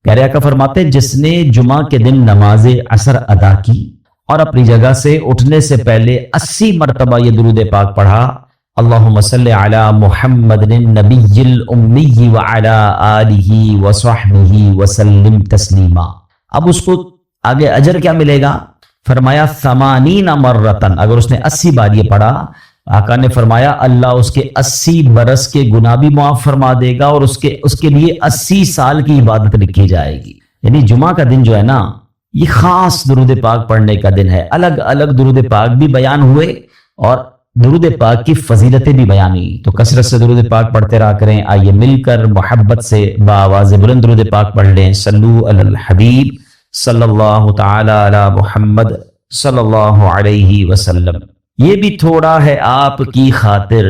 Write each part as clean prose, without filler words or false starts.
پیارے آقا فرماتے ہیں جس نے جمعہ کے دن نماز عصر ادا کی اور اپنی جگہ سے اٹھنے سے پہلے 80 مرتبہ یہ درود پاک پڑھا، اللہم صلی علی محمد النبی الامی وعلی آلہ وصحبہ وسلم تسلیما، اب اس کو آگے اجر کیا ملے گا؟ فرمایا 80 مرتن، اگر اس نے 80 بار یہ پڑھا، آقا نے فرمایا اللہ اس کے 80 برس کے گناہ بھی معاف فرما دے گا اور اس کے لیے 80 سال کی عبادت لکھی جائے گی۔ یعنی جمعہ کا دن جو ہے نا، یہ خاص درود پاک پڑھنے کا دن ہے، الگ الگ درود پاک بھی بیان ہوئے اور درود پاک کی فضیلتیں بھی بیان ہوئی، تو کثرت سے درود پاک پڑھتے رہا کریں۔ آئیے مل کر محبت سے بآواز بلند درود پاک پڑھ لیں، صلو علی الحبیب صلی اللہ تعالی علی محمد صلی اللہ علیہ وسلم۔ یہ بھی تھوڑا ہے آپ کی خاطر،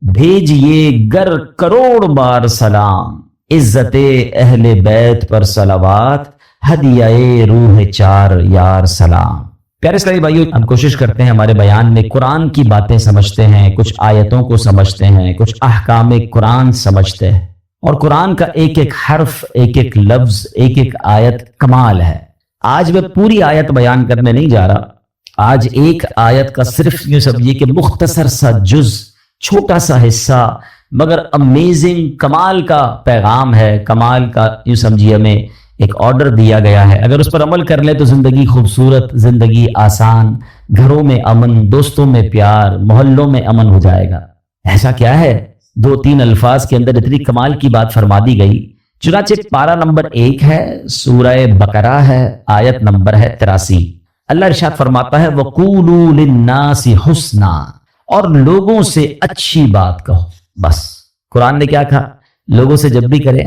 بھیجئے گر کروڑ بار سلام، عزت اہل بیت پر صلوات، ہدیہ روح چار یار سلام۔ پیارے اسلامی بھائیو، ہم کوشش کرتے ہیں ہمارے بیان میں قرآن کی باتیں سمجھتے ہیں، کچھ آیتوں کو سمجھتے ہیں، کچھ احکام قرآن سمجھتے ہیں، اور قرآن کا ایک ایک حرف، ایک ایک لفظ، ایک ایک آیت کمال ہے۔ آج میں پوری آیت بیان کرنے نہیں جا رہا، آج ایک آیت کا صرف یوں سمجھیے کہ مختصر سا جز، چھوٹا سا حصہ، مگر امیزنگ، کمال کا پیغام ہے، کمال کا یوں سمجھیے ہمیں ایک آرڈر دیا گیا ہے۔ اگر اس پر عمل کر لیں تو زندگی خوبصورت، زندگی آسان، گھروں میں امن، دوستوں میں پیار، محلوں میں امن ہو جائے گا۔ ایسا کیا ہے؟ 2-3 الفاظ کے اندر اتنی کمال کی بات فرما دی گئی۔ چنانچہ پارہ نمبر 1 ہے، سورہ بقرہ ہے، آیت نمبر ہے 83۔ اللہ ارشاد فرماتا ہے وَقُولُوا لِلنَّاسِ حُسْنًا، اور لوگوں سے اچھی بات کہو۔ بس قرآن نے کیا کہا؟ لوگوں سے جب بھی کریں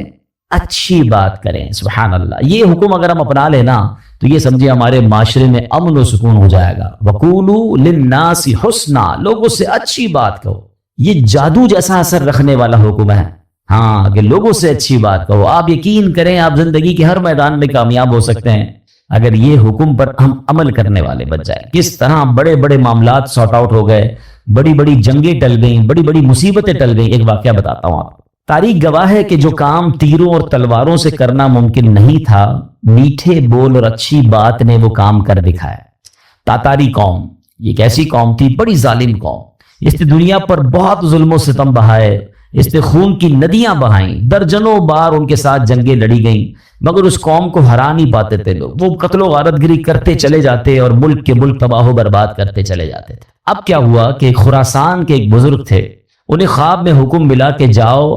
اچھی بات کریں۔ سبحان اللہ، یہ حکم اگر ہم اپنا لینا تو یہ سمجھے ہمارے معاشرے میں امن و سکون ہو جائے گا۔ وَقُولُوا لِلنَّاسِ حُسْنًا، لوگوں سے اچھی بات کہو۔ یہ جادو جیسا اثر رکھنے والا حکم ہے، ہاں، کہ لوگوں سے اچھی بات کہو۔ آپ یقین کریں آپ زندگی کے ہر میدان میں کامیاب ہو سکتے ہیں اگر یہ حکم پر ہم عمل کرنے والے بن جائیں۔ کس طرح بڑے بڑے معاملات سارٹ آؤٹ ہو گئے، بڑی بڑی جنگیں ٹل گئیں، بڑی بڑی مصیبتیں ٹل گئیں۔ ایک واقعہ بتاتا ہوں آپ کو۔ تاریخ گواہ ہے کہ جو کام تیروں اور تلواروں سے کرنا ممکن نہیں تھا، میٹھے بول اور اچھی بات نے وہ کام کر دکھایا۔ تاتاری قوم، یہ ایک ایسی قوم تھی، بڑی ظالم قوم، اس نے دنیا پر بہت ظلم و ستم بہائے، اس نے خون کی ندیاں بہائیں، درجنوں بار ان کے ساتھ جنگیں لڑی گئیں، مگر اس قوم کو ہرا نہیں پاتے تھے لوگ۔ وہ قتل و غارت گری کرتے چلے جاتے اور ملک کے ملک تباہ و برباد کرتے چلے جاتے تھے۔ اب کیا ہوا کہ خراسان کے ایک بزرگ تھے، انہیں خواب میں حکم ملا کہ جاؤ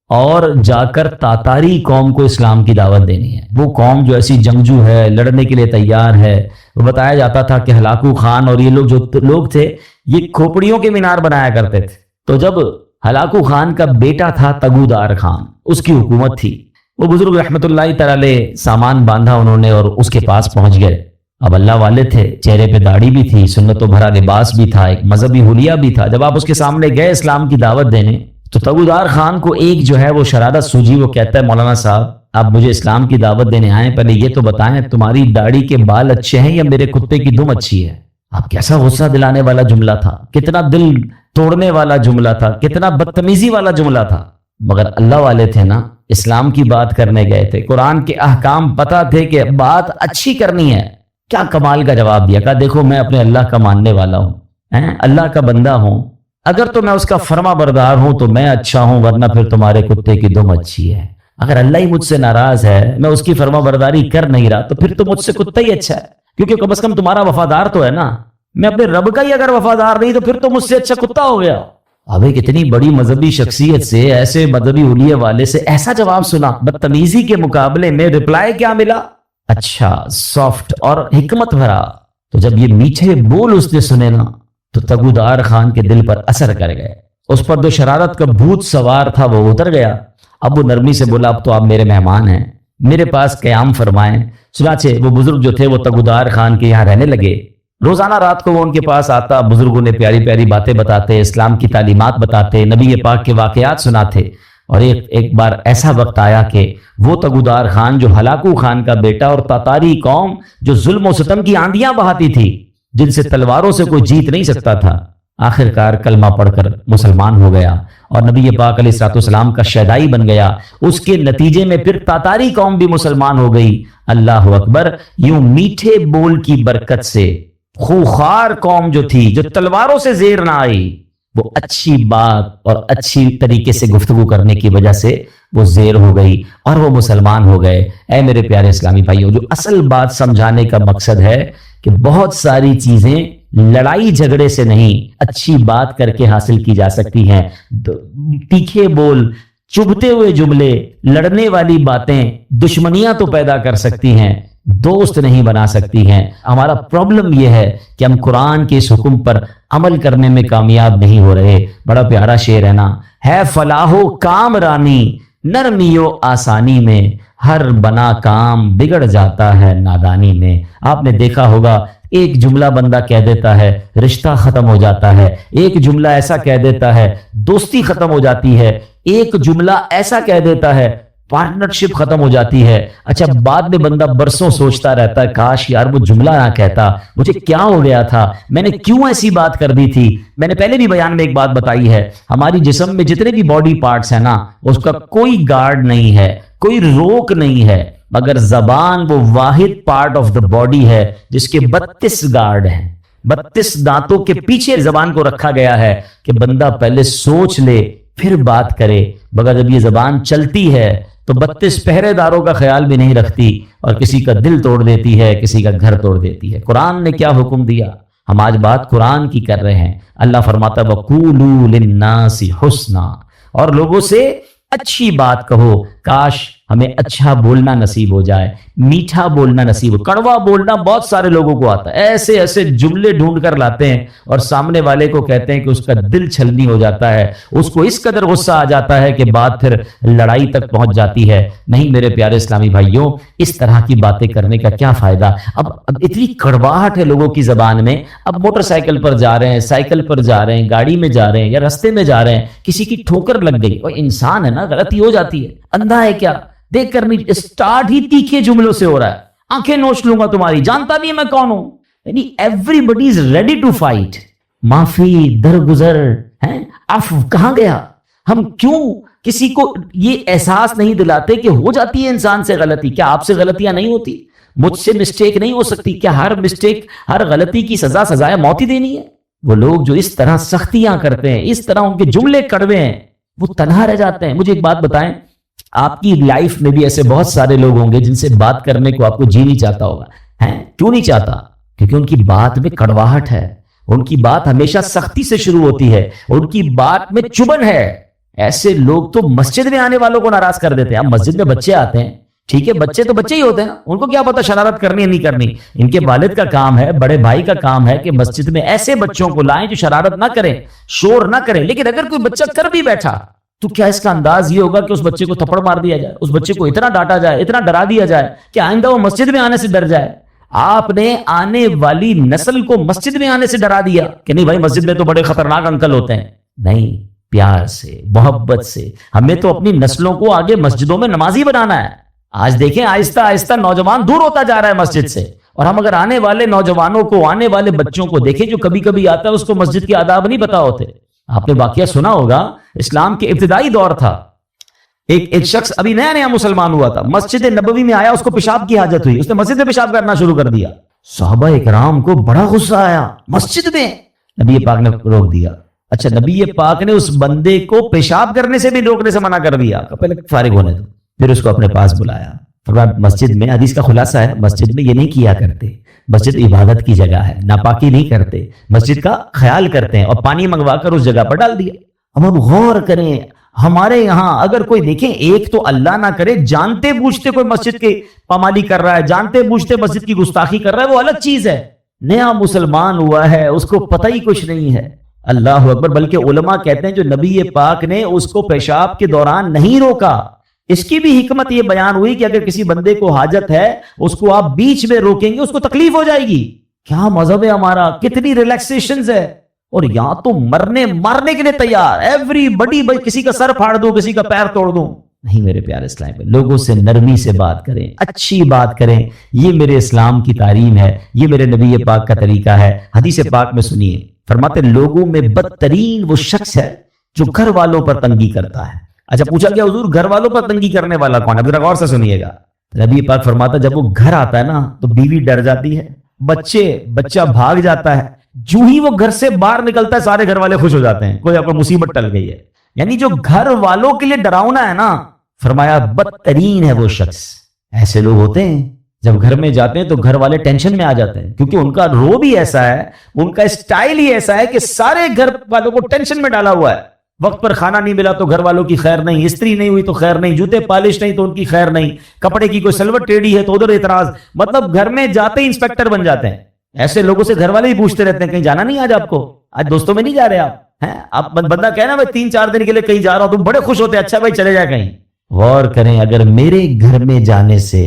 اور جا کر تاتاری قوم کو اسلام کی دعوت دینی ہے۔ وہ قوم جو ایسی جنگجو ہے، لڑنے کے لیے تیار ہے۔ وہ بتایا جاتا تھا کہ ہلاکو خان اور یہ لوگ جو لوگ تھے، یہ کھوپڑیوں کے مینار بنایا کرتے تھے۔ تو جب ہلاکو خان کا بیٹا تھا تگودار خان، اس کی حکومت تھی، وہ بزرگ رحمت اللہ تعالی سامان باندھا انہوں نے اور اس کے پاس پہنچ گئے۔ اب اللہ والے تھے، چہرے پہ داڑھی بھی تھی، سنتوں بھرا لباس بھی تھا، ایک مذہبی حلیہ بھی تھا۔ جب آپ اس کے سامنے گئے اسلام کی دعوت دینے تو تگودار خان کو ایک جو ہے وہ شرارت سوجی۔ وہ کہتا ہے مولانا صاحب آپ مجھے اسلام کی دعوت دینے آئے، پہلے یہ تو بتائیں تمہاری داڑھی کے بال اچھے ہیں یا میرے کتے کی دم اچھی ہے؟ اب کیسا غصہ دلانے والا جملہ تھا، کتنا دل توڑنے والا جملہ تھا، کتنا بدتمیزی والا جملہ تھا، مگر اللہ والے تھے نا، اسلام کی بات کرنے گئے تھے، قرآن کے احکام پتہ تھے کہ بات اچھی کرنی ہے۔ کیا کمال کا جواب دیا، کہا دیکھو میں اپنے اللہ کا ماننے والا ہوں، اللہ کا بندہ ہوں، اگر تو میں اس کا فرما بردار ہوں تو میں اچھا ہوں، ورنہ پھر تمہارے کتے کی دم اچھی ہے۔ اگر اللہ ہی مجھ سے ناراض ہے، میں اس کی فرما برداری کر نہیں رہا، تو پھر تو مجھ سے کتا ہی اچھا ہے، کیونکہ کم از کم تمہارا وفادار تو ہے نا۔ میں اپنے رب کا ہی اگر وفادار نہیں تو پھر تو مجھ سے اچھا کتا ہو گیا۔ اب ایک اتنی بڑی مذہبی شخصیت سے، ایسے مذہبی حلیے والے سے ایسا جواب سنا، بدتمیزی کے مقابلے میں رپلائی کیا ملا؟ اچھا، سافٹ اور حکمت بھرا۔ تو جب یہ میٹھے بول اس نے سنے نا تو تگودار خان کے دل پر اثر کر گئے، اس پر جو شرارت کا بھوت سوار تھا وہ اتر گیا۔ اب وہ نرمی سے بولا اب تو آپ میرے مہمان ہیں، میرے پاس قیام فرمائیں۔ چنانچہ وہ بزرگ جو تھے وہ تگودار خان کے یہاں رہنے لگے۔ روزانہ رات کو وہ ان کے پاس آتا، بزرگوں نے پیاری پیاری باتیں بتاتے، اسلام کی تعلیمات بتاتے، نبی پاک کے واقعات سناتے۔ اور ایک بار ایسا وقت آیا کہ وہ تگودار خان جو ہلاکو خان کا بیٹا اور تاتاری قوم جو ظلم و ستم کی آندیاں بہاتی تھی، جن سے تلواروں سے کوئی جیت نہیں سکتا تھا، آخر کار کلمہ پڑھ کر مسلمان ہو گیا اور نبی پاک علیہ الصلوۃ والسلام کا شیدائی بن گیا. اس کے نتیجے میں پھر تاتاری قوم بھی مسلمان ہو گئی. اللہ اکبر. یوں میٹھے بول کی برکت سے خوخار قوم جو تھی، جو تلواروں سے زیر نہ آئی، وہ اچھی بات اور اچھی طریقے سے گفتگو کرنے کی وجہ سے وہ زیر ہو گئی اور وہ مسلمان ہو گئے. اے میرے پیارے اسلامی بھائیوں، جو اصل بات سمجھانے کا مقصد ہے کہ بہت ساری چیزیں لڑائی جھگڑے سے نہیں، اچھی بات کر کے حاصل کی جا سکتی ہیں. تیکھے بول، چبھتے ہوئے جملے، لڑنے والی باتیں دشمنیاں تو پیدا کر سکتی ہیں، دوست نہیں بنا سکتی ہیں. ہمارا پرابلم یہ ہے کہ ہم قرآن کے اس حکم پر عمل کرنے میں کامیاب نہیں ہو رہے. بڑا پیارا شعر ہے نا، ہے فلاح و کام رانی نرمی و آسانی میں، ہر بنا کام بگڑ جاتا ہے نادانی میں. آپ نے دیکھا ہوگا ایک جملہ بندہ کہہ دیتا ہے رشتہ ختم ہو جاتا ہے، ایک جملہ ایسا کہہ دیتا ہے دوستی ختم ہو جاتی ہے، ایک جملہ ایسا کہہ دیتا ہے پارٹنرشپ ختم ہو جاتی ہے. اچھا بعد میں بندہ برسوں سوچتا رہتا ہے کاش یار وہ جملہ نہ کہتا، مجھے کیا ہو گیا تھا، میں نے کیوں ایسی بات کر دی تھی. میں نے پہلے بھی بیان میں ایک بات بتائی ہے، ہماری جسم میں جتنے بھی باڈی پارٹس ہیں نا، اس کا کوئی گارڈ نہیں ہے، کوئی روک نہیں ہے، مگر زبان وہ واحد پارٹ آف دا باڈی ہے جس کے 32 گارڈ ہیں. 32 دانتوں کے پیچھے زبان کو رکھا گیا ہے کہ بندہ پہلے سوچ لے پھر بات کرے. مگر جب یہ زبان چلتی ہے تو 32 پہرے داروں کا خیال بھی نہیں رکھتی اور کسی کا دل توڑ دیتی ہے، کسی کا گھر توڑ دیتی ہے. قرآن نے کیا حکم دیا؟ ہم آج بات قرآن کی کر رہے ہیں. اللہ فرماتا ہے وَقُولُوا لِلنَّاسِ حُسْنًا، اور لوگوں سے اچھی بات کہو. کاش ہمیں اچھا بولنا نصیب ہو جائے، میٹھا بولنا نصیب ہو. کڑوا بولنا بہت سارے لوگوں کو آتا ہے، ایسے ایسے جملے ڈھونڈ کر لاتے ہیں اور سامنے والے کو کہتے ہیں کہ اس کا دل چھلنی ہو جاتا ہے، اس کو اس قدر غصہ آ جاتا ہے کہ بات پھر لڑائی تک پہنچ جاتی ہے. نہیں میرے پیارے اسلامی بھائیوں، اس طرح کی باتیں کرنے کا کیا فائدہ؟ اب اتنی کڑواہٹ ہے لوگوں کی زبان میں. اب موٹر سائیکل پر جا رہے ہیں، سائیکل پر جا رہے ہیں، گاڑی میں جا رہے ہیں یا رستے میں جا رہے ہیں، کسی کی ٹھوکر لگ گئی، اور انسان ہے نا، غلطی ہو جاتی ہے، اندھا ہے کیا؟ دیکھ کر نہیں، اسٹارٹ ہی تیکھے جملوں سے ہو رہا ہے، آنکھیں نوچ لوں گا تمہاری، جانتا بھی ہے میں کون ہوں. یعنی everybody is ready to fight. معافی درگزر ہے، عفو کہاں گیا؟ ہم کیوں کسی کو یہ احساس نہیں دلاتے کہ ہو جاتی ہے انسان سے غلطی؟ کیا آپ سے غلطیاں نہیں ہوتی؟ مجھ سے مسٹیک نہیں ہو سکتی؟ کیا ہر مسٹیک، ہر غلطی کی سزائے موت ہی دینی ہے؟ وہ لوگ جو اس طرح سختیاں کرتے ہیں، اس طرح ان کے جملے کڑوے ہیں، وہ تنہا رہ جاتے ہیں. مجھے ایک بات بتائیں، آپ کی لائف میں بھی ایسے بہت سارے لوگ ہوں گے جن سے بات کرنے کو آپ کو جی نہیں چاہتا ہوگا. کیوں نہیں چاہتا؟ کیونکہ ان کی بات میں کڑواہٹ ہے، ان کی بات ہمیشہ سختی سے شروع ہوتی ہے، ان کی بات میں چبن ہے. ایسے لوگ تو مسجد میں آنے والوں کو ناراض کر دیتے ہیں. اب مسجد میں بچے آتے ہیں، ٹھیک ہے، بچے تو بچے ہی ہوتے ہیں، ان کو کیا پتا شرارت کرنی ہے نہیں کرنی. ان کے والد کا کام ہے، بڑے بھائی کا کام ہے کہ مسجد میں ایسے بچوں کو لائیں جو شرارت نہ کریں، شور نہ کریں. لیکن اگر کوئی بچہ کر بھی بیٹھا تو کیا اس کا انداز یہ ہوگا کہ اس بچے کو تھپڑ مار دیا جائے، اس بچے کو اتنا ڈانٹا جائے، اتنا ڈرا دیا جائے کہ آئندہ وہ مسجد میں آنے سے ڈر جائے؟ آپ نے آنے والی نسل کو مسجد میں آنے سے ڈرا دیا کہ نہیں بھائی مسجد میں تو بڑے خطرناک انکل ہوتے ہیں. نہیں، پیار سے، محبت سے ہمیں تو اپنی نسلوں کو آگے مسجدوں میں نمازی بنانا ہے. آج دیکھیں آہستہ آہستہ نوجوان دور ہوتا جا رہا ہے مسجد سے، اور ہم اگر آنے والے نوجوانوں کو، آنے والے بچوں کو دیکھیں جو کبھی کبھی آتا ہے اس کو مسجد کے آداب نہیں پتا ہوتے. آپ نے واقعہ سنا ہوگا، اسلام کے ابتدائی دور تھا، ایک شخص ابھی نیا نیا مسلمان ہوا تھا، مسجد نبوی میں آیا، اس کو پیشاب کی حاجت ہوئی، اس نے مسجد میں پیشاب کرنا شروع کر دیا. صحابہ اکرام کو بڑا غصہ آیا، مسجد میں؟ نبی پاک نے روک دیا. اچھا، نبی پاک نے اس بندے کو پیشاب کرنے سے بھی روکنے سے منع کر دیا، پہلے فارغ ہونے دو. پھر اس کو اپنے پاس بلایا. مسجد میں، حدیث کا خلاصہ ہے، مسجد میں یہ نہیں کیا کرتے، مسجد عبادت کی جگہ ہے، ناپاکی نہیں کرتے، مسجد کا خیال کرتے ہیں، اور پانی منگوا کر اس جگہ پر ڈال دیا. اب ہم غور کریں، ہمارے یہاں اگر کوئی دیکھیں، ایک تو اللہ نہ کرے جانتے بوجھتے کوئی مسجد کی پامالی کر رہا ہے، جانتے بوجھتے مسجد کی گستاخی کر رہا ہے، وہ الگ چیز ہے. نیا مسلمان ہوا ہے، اس کو پتہ ہی کچھ نہیں ہے. اللہ اکبر. بلکہ علماء کہتے ہیں جو نبی پاک نے اس کو پیشاب کے دوران نہیں روکا، اس کی بھی حکمت یہ بیان ہوئی کہ اگر کسی بندے کو حاجت ہے، اس کو آپ بیچ میں روکیں گے، اس کو تکلیف ہو جائے گی. کیا مذہب ہے ہمارا، کتنی ریلیکسیشنز ہے. اور یہاں تو مارنے کے لیے تیار، ایوری بڈی، کسی کا سر پھاڑ دوں، کسی کا پیر توڑ دوں. نہیں میرے پیارے اسلام میں، لوگوں سے نرمی سے بات کریں، اچھی بات کریں. یہ میرے اسلام کی تعلیم ہے، یہ میرے نبی پاک کا طریقہ ہے. حدیث پاک میں سنیے، فرماتے لوگوں میں بدترین وہ شخص ہے جو گھر والوں پر تنگی کرتا ہے. اچھا پوچھا گیا حضور گھر والوں پر تنگی کرنے والا کون ہے؟ ذرا غور سے سنیے گا. نبی پاک فرماتا جب وہ گھر آتا ہے نا تو بیوی ڈر جاتی ہے, بچہ بھاگ جاتا ہے, جو ہی وہ گھر سے باہر نکلتا ہے سارے گھر والے خوش ہو جاتے ہیں, کوئی آپ کو مصیبت ٹل گئی ہے. یعنی جو گھر والوں کے لیے ڈراؤنا ہے نا, فرمایا بدترین ہے وہ شخص. ایسے لوگ ہوتے ہیں جب گھر میں جاتے ہیں تو گھر والے ٹینشن میں آ جاتے ہیں, کیونکہ ان کا روب ہی ایسا ہے, ان کا اسٹائل ہی ایسا ہے کہ سارے گھر والوں کو ٹینشن میں ڈالا ہوا ہے. وقت پر کھانا نہیں ملا تو گھر والوں کی خیر نہیں, استری نہیں ہوئی تو خیر نہیں, جوتے پالش نہیں تو ان کی خیر نہیں, کپڑے کی کوئی سلوٹ ٹیڑھی ہے تو ادھر اعتراض. مطلب گھر میں جاتے ہی انسپیکٹر بن جاتے ہیں. ایسے لوگوں سے گھر والے ہی پوچھتے رہتے ہیں کہیں جانا نہیں آج آپ کو, آج دوستوں میں نہیں جا رہے آپ بندہ کہنا بھائی 3-4 دن کے لیے کہیں جا رہا ہوں, تم بڑے خوش ہوتے ہیں اچھا بھائی چلے جائے کہیں. غور کریں اگر میرے گھر میں جانے سے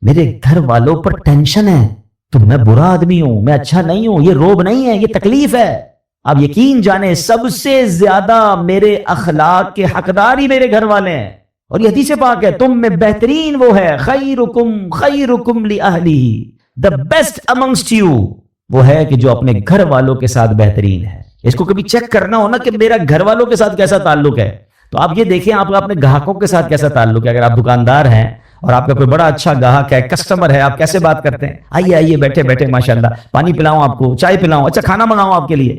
میرے گھر والوں پر ٹینشن ہے تو میں برا آدمی ہوں, میں اچھا نہیں ہوں. یہ روب نہیں ہے, یہ تکلیف ہے. آپ یقین جانیں سب سے زیادہ میرے اخلاق کے حقدار ہی میرے گھر والے ہیں. اور یہ حدیث پاک ہے تم میں بہترین وہ ہے خیرکم لأہلہ, the best amongst you وہ ہے کہ جو اپنے گھر والوں کے ساتھ بہترین ہے. اس کو کبھی چیک کرنا ہو نا کہ میرا گھر والوں کے ساتھ کیسا تعلق ہے, تو آپ یہ دیکھیں آپ کا اپنے گاہکوں کے ساتھ کیسا تعلق ہے. اگر آپ دکاندار ہیں اور آپ کا کوئی بڑا اچھا گاہک ہے, کسٹمر ہے, آپ کیسے بات کرتے ہیں؟ آئیے بیٹھے ماشاءاللہ, پانی پلاؤں آپ کو, چائے پلاؤں, اچھا کھانا منگاؤں آپ کے لیے.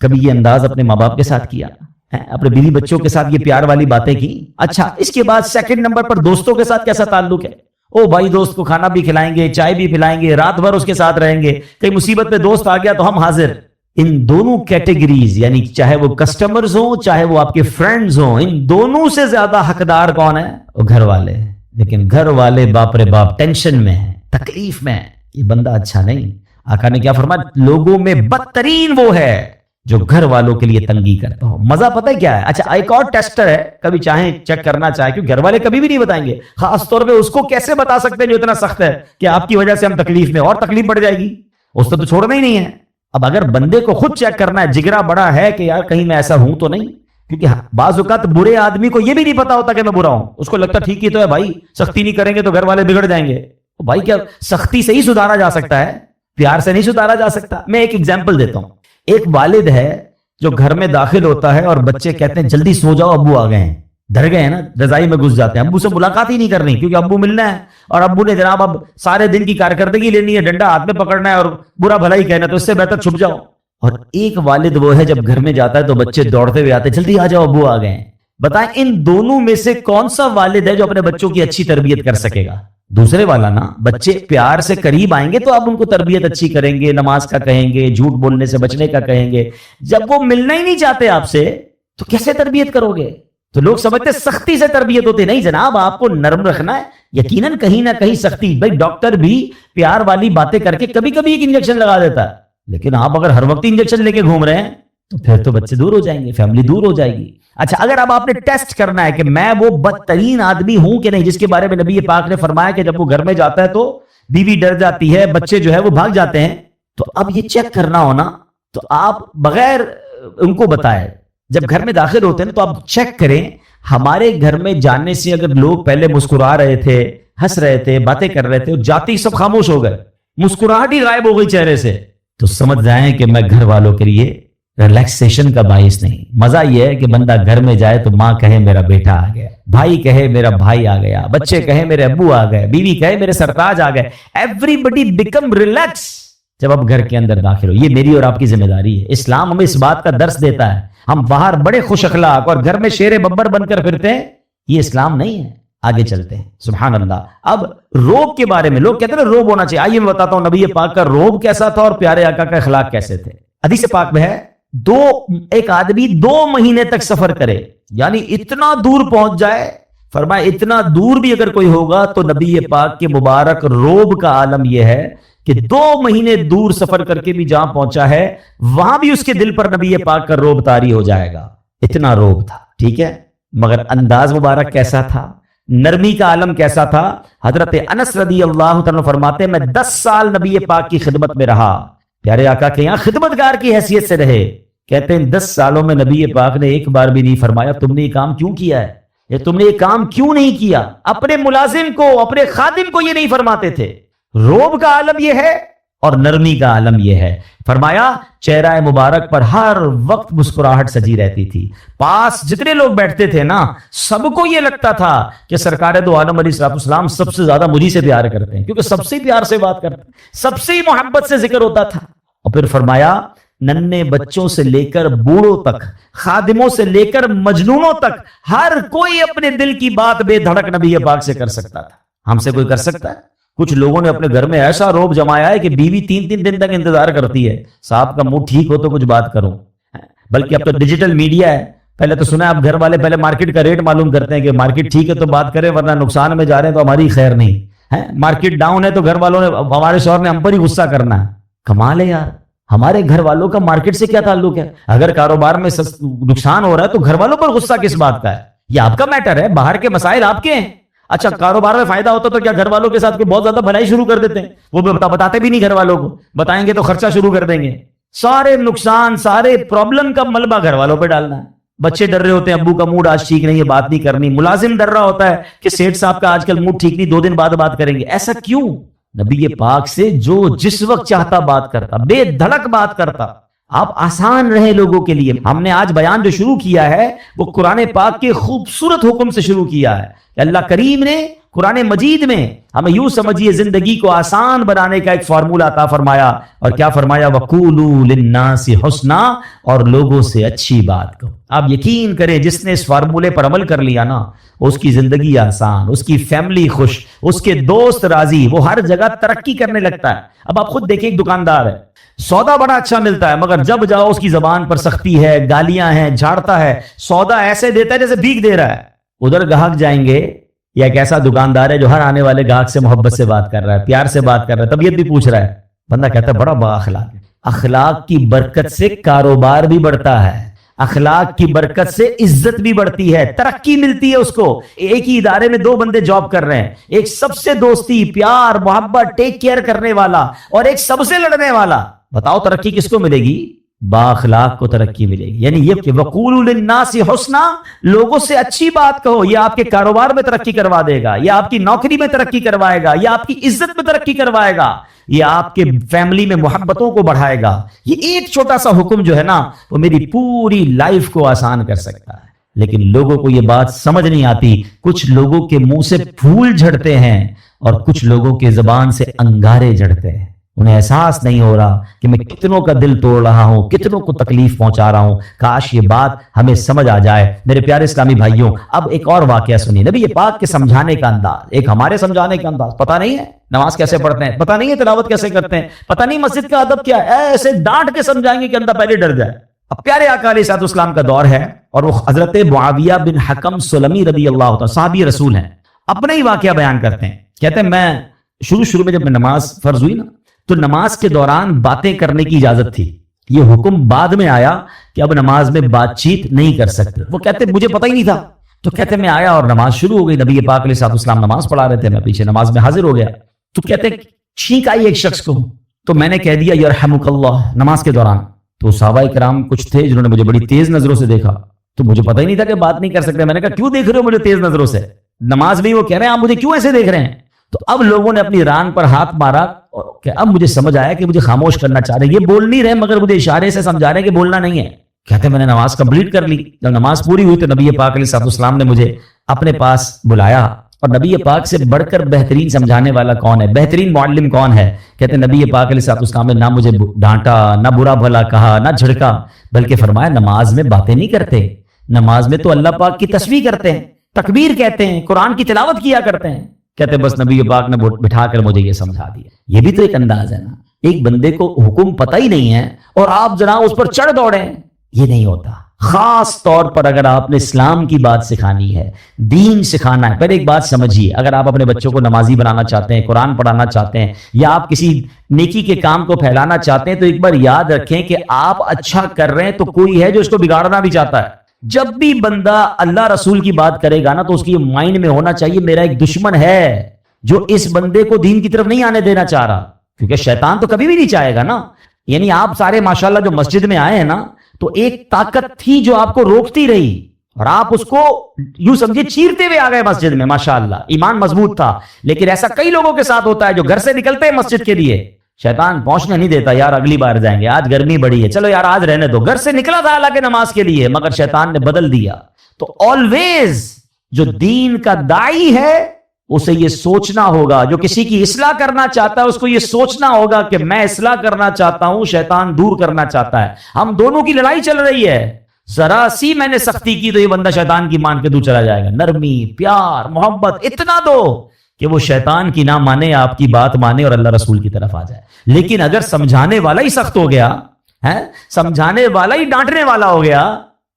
کبھی یہ انداز اپنے ماں باپ کے ساتھ کیا, اپنے بیوی بچوں کے ساتھ یہ پیار والی باتیں کی؟ اچھا اس کے بعد سیکنڈ نمبر پر دوستوں کے ساتھ کیسا تعلق ہے؟ او بھائی دوست کو کھانا بھی کھلائیں گے, چائے بھی پلائیں گے, رات بھر اس کے ساتھ رہیں گے, کہیں مصیبت میں دوست آ گیا تو ہم حاضر. ان دونوں کیٹیگریز یعنی چاہے وہ کسٹمرز ہوں چاہے وہ آپ کے فرینڈز ہوں, ان دونوں سے زیادہ حقدار کون ہے؟ وہ گھر والے ہیں. لیکن گھر والے باپ رے باپ ٹینشن میں ہیں, تکلیف میں ہیں, یہ بندہ اچھا نہیں. آقا نے کیا فرمایا لوگوں میں بدترین وہ ہے جو گھر والوں کے لیے تنگی کرتا ہو. مزہ پتہ ہے کیا ہے؟ اچھا ایک اور ٹیسٹر ہے, کبھی چاہیں چیک کرنا چاہے, کیونکہ گھر والے کبھی بھی نہیں بتائیں گے, خاص طور پہ اس کو کیسے بتا سکتے ہیں جو اتنا سخت ہے کہ آپ کی وجہ سے ہم تکلیف میں, اور تکلیف بڑھ جائے گی, اس کو تو چھوڑنا ہی نہیں ہے. اب اگر بندے کو خود چیک کرنا ہے, جگرا بڑا ہے کہ یار کہیں میں ایسا ہوں تو نہیں, کیونکہ بعض اوقات برے آدمی کو یہ بھی نہیں پتا ہوتا کہ میں برا ہوں, اس کو لگتا ٹھیک ہی تو ہے بھائی, سختی نہیں کریں گے تو گھر والے بگڑ جائیں گے. بھائی کیا سختی سے ہی سدھارا جا سکتا ہے, پیار سے نہیں سدھارا جا سکتا. میں ایک ایگزامپل دیتا ہوں. ایک والد ہے جو گھر میں داخل ہوتا ہے اور بچے کہتے ہیں جلدی سو جاؤ ابو آ گئے ہیں, ڈر گئے ہیں نا, رضائی میں گھس جاتے ہیں, ابو سے ملاقات ہی نہیں کرنی کیونکہ ابو ملنا ہے, اور ابو نے جناب اب سارے دن کی کارکردگی لینی ہے, ڈنڈا ہاتھ میں پکڑنا ہے اور برا بھلا ہی کہنا, تو اس سے بہتر چھپ جاؤ. اور ایک والد وہ ہے جب گھر میں جاتا ہے تو بچے دوڑتے ہوئے آتے ہیں جلدی آ جاؤ ابو آ گئے ہیں. بتائیں ان دونوں میں سے کون سا والد ہے جو اپنے بچوں کی اچھی تربیت کر سکے گا؟ دوسرے والا نا. بچے پیار سے قریب آئیں گے تو آپ ان کو تربیت اچھی کریں گے, نماز کا کہیں گے, جھوٹ بولنے سے بچنے کا کہیں گے. جب وہ ملنا ہی نہیں چاہتے آپ سے تو کیسے تربیت کرو گے؟ تو لوگ سمجھتے سختی سے تربیت ہوتی, نہیں جناب, آپ کو نرم رکھنا ہے. یقیناً کہیں نہ کہیں سختی, بھائی ڈاکٹر بھی پیار والی باتیں کر کے کبھی کبھی ایک انجیکشن لگا دیتا ہے, لیکن آپ اگر ہر وقت انجیکشن لے کے گھوم رہے ہیں تو پھر تو بچے دور ہو جائیں گے, فیملی دور ہو جائے گی. اچھا اگر اب آپ نے ٹیسٹ کرنا ہے کہ میں وہ بدترین آدمی ہوں کہ نہیں جس کے بارے میں نبی پاک نے فرمایا کہ جب وہ گھر میں جاتا ہے تو بیوی ڈر جاتی ہے, بچے جو ہے وہ بھاگ جاتے ہیں, تو اب یہ چیک کرنا ہونا تو آپ بغیر ان کو بتائے جب گھر میں داخل ہوتے ہیں تو آپ چیک کریں. ہمارے گھر میں جانے سے اگر لوگ پہلے مسکرا رہے تھے, ہنس رہے تھے, باتیں کر رہے تھے, جاتے ہی سب خاموش ہو گئے, مسکراہٹ ہی غائب ہو گئی چہرے سے, تو سمجھ جائیں کہ میں گھر والوں کے لیے ریلیکسیشن کا باعث نہیں. مزہ یہ ہے کہ بندہ گھر میں جائے تو ماں کہے میرا بیٹا آ گیا, بھائی کہے میرا بھائی آ گیا, بچے کہے میرے ابو آ گئے, بیوی کہے میرے سرتاج آ گئے. ایوری بڈی بیکم ریلیکس جب آپ گھر کے اندر داخل ہو. یہ میری اور آپ کی ذمہ داری ہے. اسلام ہمیں اس بات کا درس دیتا ہے. ہم باہر بڑے خوش اخلاق اور گھر میں شیر ببر بن کر پھرتے ہیں, یہ اسلام نہیں ہے. آگے چلتے ہیں. سبحان اللہ. اب روب کے بارے میں لوگ کہتے ہیں روب ہونا چاہیے. آئیے میں بتاتا ہوں نبی پاک کا روب کیسا تھا اور پیارے آقا کا اخلاق کیسے تھے. حدیث پاک میں ہے ایک آدمی 2 مہینے تک سفر کرے, یعنی اتنا دور پہنچ جائے. فرمایا اتنا دور بھی اگر کوئی ہوگا تو نبی پاک کے مبارک روب کا عالم یہ ہے کہ 2 مہینے دور سفر کر کے بھی جہاں پہنچا ہے وہاں بھی اس کے دل پر نبی پاک کا روب طاری ہو جائے گا. اتنا روب تھا. ٹھیک ہے, مگر انداز مبارک کیسا تھا, نرمی کا عالم کیسا تھا. حضرت انس رضی اللہ تعالیٰ فرماتے میں 10 سال نبی پاک کی خدمت میں رہا, پیارے آقا کے یہاں خدمتگار کی حیثیت سے رہے. کہتے ہیں 10 سالوں میں نبی پاک نے ایک بار بھی نہیں فرمایا تم نے یہ کام کیوں کیا ہے, یا تم نے یہ کام کیوں نہیں کیا. اپنے ملازم کو, اپنے خادم کو یہ نہیں فرماتے تھے. روب کا عالم یہ ہے. اور نرمی کا عالم یہ ہے. فرمایا چہرہ مبارک پر ہر وقت مسکراہٹ سجی رہتی تھی. پاس جتنے لوگ بیٹھتے تھے نا سب کو یہ لگتا تھا کہ سرکار دو عالم علیہ السلام سب سے زیادہ مجھے سے پیار کرتے ہیں، کیونکہ سب سے پیار سے بات کرتے ہیں، سب سے محبت سے ذکر ہوتا تھا. اور پھر فرمایا ننھے بچوں سے لے کر بوڑھوں تک، خادموں سے لے کر مجنونوں تک، ہر کوئی اپنے دل کی بات بے دھڑک نبی پاک سے کر سکتا تھا. ہم سے کوئی کر سکتا ہے؟ کچھ لوگوں نے اپنے گھر میں ایسا روب جمایا ہے کہ بیوی 3 دن تک انتظار کرتی ہے، صاحب کا موڈ ٹھیک ہو تو کچھ بات کروں. بلکہ اب تو ڈیجیٹل میڈیا ہے. پہلے تو سنا ہے اب گھر والے پہلے مارکیٹ کا ریٹ معلوم کرتے ہیں کہ مارکیٹ ٹھیک ہے تو بات کریں، ورنہ نقصان میں جا رہے ہیں تو ہماری خیر نہیں ہے. مارکیٹ ڈاؤن ہے تو گھر والوں نے، ہمارے شوہر نے ہم پر ہی غصہ کرنا ہے. کمال ہے یار، ہمارے گھر والوں کا مارکیٹ سے کیا تعلق ہے؟ اگر کاروبار میں نقصان ہو رہا ہے تو گھر والوں پر غصہ کس بات کا ہے؟ یہ آپ کا میٹر ہے، باہر کے مسائل آپ کے ہیں. اچھا کاروبار میں فائدہ ہوتا تو کیا گھر والوں کے ساتھ کوئی بہت زیادہ بھلائی شروع کر دیتے ہیں؟ وہ بتاتے بھی نہیں گھر والوں کو، بتائیں گے تو خرچہ شروع کر دیں گے. سارے نقصان، سارے پرابلم کا ملبہ گھر والوں پہ ڈالنا ہے. بچے ڈر رہے ہوتے ہیں ابو کا موڈ آج ٹھیک نہیں ہے، بات نہیں کرنی. ملازم ڈر رہا ہوتا ہے کہ سیٹھ صاحب کا آج کل موڈ ٹھیک نہیں، 2 دن بعد بات کریں گے. ایسا کیوں؟ نبی پاک سے جو جس وقت چاہتا بات کرتا، بے دھڑک بات کرتا. آپ آسان رہے لوگوں کے لیے. ہم نے آج بیان جو شروع کیا ہے وہ قرآن پاک کے خوبصورت حکم سے شروع کیا ہے. اللہ کریم نے قرآن مجید میں ہمیں یوں سمجھیے زندگی کو آسان بنانے کا ایک فارمولہ عطا فرمایا. اور کیا فرمایا؟ وَقُولُوا لِلنَّاسِ حُسْنًا، اور لوگوں سے اچھی بات کہو. آپ یقین کریں جس نے اس فارمولے پر عمل کر لیا نا اس کی زندگی آسان، اس کی فیملی خوش، اس کے دوست راضی، وہ ہر جگہ ترقی کرنے لگتا ہے. اب آپ خود دیکھیں، ایک دکاندار ہے، سودا بڑا اچھا ملتا ہے، مگر جب جاؤ اس کی زبان پر سختی ہے، گالیاں ہیں، جھاڑتا ہے، سودا ایسے دیتا ہے جیسے بھیک دے رہا ہے. ادھر گاہک جائیں گے، یا ایک ایسا دکاندار ہے جو ہر آنے والے گاہک سے محبت سے بات کر رہا ہے، پیار سے بات کر رہا ہے، طبیعت بھی پوچھ رہا ہے. بندہ کہتا ہے بڑا با اخلاق ہے. اخلاق کی برکت سے کاروبار بھی بڑھتا ہے، اخلاق کی برکت سے عزت بھی بڑھتی ہے، ترقی ملتی ہے اس کو. ایک ہی ادارے میں 2 بندے جاب کر رہے ہیں، ایک سب سے دوستی، پیار، محبت، ٹیک کیئر کرنے والا، اور ایک سب سے لڑنے والا. بتاؤ ترقی کس کو ملے گی؟ با اخلاق کو ترقی ملے گی. یعنی یہ کہ وَقُولُوا لِلنَّاسِ حُسْنًا، لوگوں سے اچھی بات کہو. یہ آپ کے کاروبار میں ترقی کروا دے گا، یہ آپ کی نوکری میں ترقی کروائے گا، یہ آپ کی عزت میں ترقی کروائے گا، یہ آپ کے فیملی میں محبتوں کو بڑھائے گا. یہ ایک چھوٹا سا حکم جو ہے نا وہ میری پوری لائف کو آسان کر سکتا ہے. لیکن لوگوں کو یہ بات سمجھ نہیں آتی. کچھ لوگوں کے منہ سے پھول جھڑتے ہیں اور کچھ لوگوں کے زبان سے انگارے جھڑتے ہیں. انہیں احساس نہیں ہو رہا کہ میں کتنوں کا دل توڑ رہا ہوں، کتنوں کو تکلیف پہنچا رہا ہوں. کاش یہ بات ہمیں سمجھ آ جائے. میرے پیارے اسلامی بھائیوں، اب ایک اور واقعہ سنیے. نبی پاک کے سمجھانے کا انداز، ایک ہمارے سمجھانے کا انداز. پتہ نہیں ہے نماز کیسے پڑھتے ہیں، پتہ نہیں ہے تلاوت کیسے کرتے ہیں، پتہ نہیں مسجد کا ادب کیا ہے. ایسے ڈانٹ کے سمجھائیں گے کہ بندہ پہلے ڈر جائے. اب پیارے آقا علیہ الصلوۃ والسلام کا دور ہے اور وہ حضرت معاویہ بن حکم سلمی رضی اللہ عنہ صحابی رسول ہیں. اپنا ہی واقعہ بیان کرتے ہیں. کہتے ہیں میں شروع میں جب نماز فرض ہوئی نا تو نماز کے دوران باتیں کرنے کی اجازت تھی. یہ حکم بعد میں آیا کہ اب نماز میں بات چیت نہیں کر سکتے. وہ کہتے مجھے پتہ ہی نہیں تھا. تو کہتے میں آیا اور نماز شروع ہو گئی. نبی پاک علیہ الصلوۃ والسلام نماز پڑھا رہے تھے، میں پیچھے نماز میں حاضر ہو گیا. تو کہتے چھینک آئی ایک شخص کو، تو میں نے کہہ دیا یرحمک اللہ نماز کے دوران. تو صحابہ کرام کچھ تھے جنہوں نے مجھے بڑی تیز نظروں سے دیکھا. تو مجھے پتہ ہی نہیں تھا کہ بات نہیں کر سکتے. میں نے کہا کیوں دیکھ رہے ہو مجھے تیز نظروں سے؟ نماز میں وہ کہہ رہے ہیں آپ مجھے کیوں ایسے دیکھ رہے ہیں؟ تو اب لوگوں نے اپنی ران پر ہاتھ مارا کہ اب مجھے سمجھ آیا کہ مجھے خاموش کرنا چاہ رہے ہیں. یہ بول نہیں رہے مگر مجھے اشارے سے سمجھا رہے ہیں کہ بولنا نہیں ہے. کہتے میں نے نماز کمپلیٹ کر لی. جب نماز پوری ہوئی تو نبی پاک علیہ السلام نے مجھے اپنے پاس بلایا. اور نبی پاک سے بڑھ کر بہترین سمجھانے والا کون ہے، بہترین معلم کون ہے؟ کہتے نبی پاک علیہ السلام نے نہ مجھے ڈانٹا، نہ برا بھلا کہا، نہ جھڑکا، بلکہ فرمایا نماز میں باتیں نہیں کرتے، نماز میں تو اللہ پاک کی تسبیح کرتے ہیں، تکبیر کہتے ہیں، قرآن کی تلاوت کیا کرتے ہیں. کہتے بس نبی پاک نے بٹھا کر مجھے یہ سمجھا دیا. یہ بھی تو ایک انداز ہے نا. ایک بندے کو حکم پتہ ہی نہیں ہے اور آپ جناب اس پر چڑھ دوڑے. یہ نہیں ہوتا. خاص طور پر اگر آپ نے اسلام کی بات سکھانی ہے، دین سکھانا ہے. پہلے ایک بات سمجھیے، اگر آپ اپنے بچوں کو نمازی بنانا چاہتے ہیں، قرآن پڑھانا چاہتے ہیں، یا آپ کسی نیکی کے کام کو پھیلانا چاہتے ہیں، تو ایک بار یاد رکھیں کہ آپ اچھا کر رہے ہیں تو کوئی ہے جو اس کو بگاڑنا بھی چاہتا ہے. جب بھی بندہ اللہ رسول کی بات کرے گا نا تو اس کی مائنڈ میں ہونا چاہیے میرا ایک دشمن ہے جو اس بندے کو دین کی طرف نہیں آنے دینا چاہ رہا. کیونکہ شیطان تو کبھی بھی نہیں چاہے گا نا. یعنی آپ سارے ماشاءاللہ جو مسجد میں آئے ہیں نا تو ایک طاقت تھی جو آپ کو روکتی رہی اور آپ اس کو یوں سمجھے چیرتے ہوئے آ گئے مسجد میں. ماشاءاللہ ایمان مضبوط تھا. لیکن ایسا کئی لوگوں کے ساتھ ہوتا ہے جو گھر سے نکلتے ہیں مسجد کے لیے شیطان پہنچنے نہیں دیتا، یار اگلی بار جائیں گے، آج گرمی بڑی ہے، چلو یار آج رہنے دو. گھر سے نکلا تھا حالانکہ نماز کے لیے، مگر شیطان نے بدل دیا. تو آلویز جو دین کا داعی ہے اسے یہ سوچنا ہوگا، جو کسی کی اصلاح کرنا چاہتا ہے اس کو یہ سوچنا ہوگا کہ میں اصلاح کرنا چاہتا ہوں، شیطان دور کرنا چاہتا ہے. ہم دونوں کی لڑائی چل رہی ہے، ذرا سی میں نے سختی کی تو یہ بندہ شیطان کی مان کے دور چلا جائے گا. نرمی، پیار، محبت اتنا دو کہ وہ شیطان کی نہ مانے، آپ کی بات مانے اور اللہ رسول کی طرف آ جائے. لیکن اگر سمجھانے والا ہی سخت ہو گیا ہے، سمجھانے والا ہی ڈانٹنے والا ہو گیا،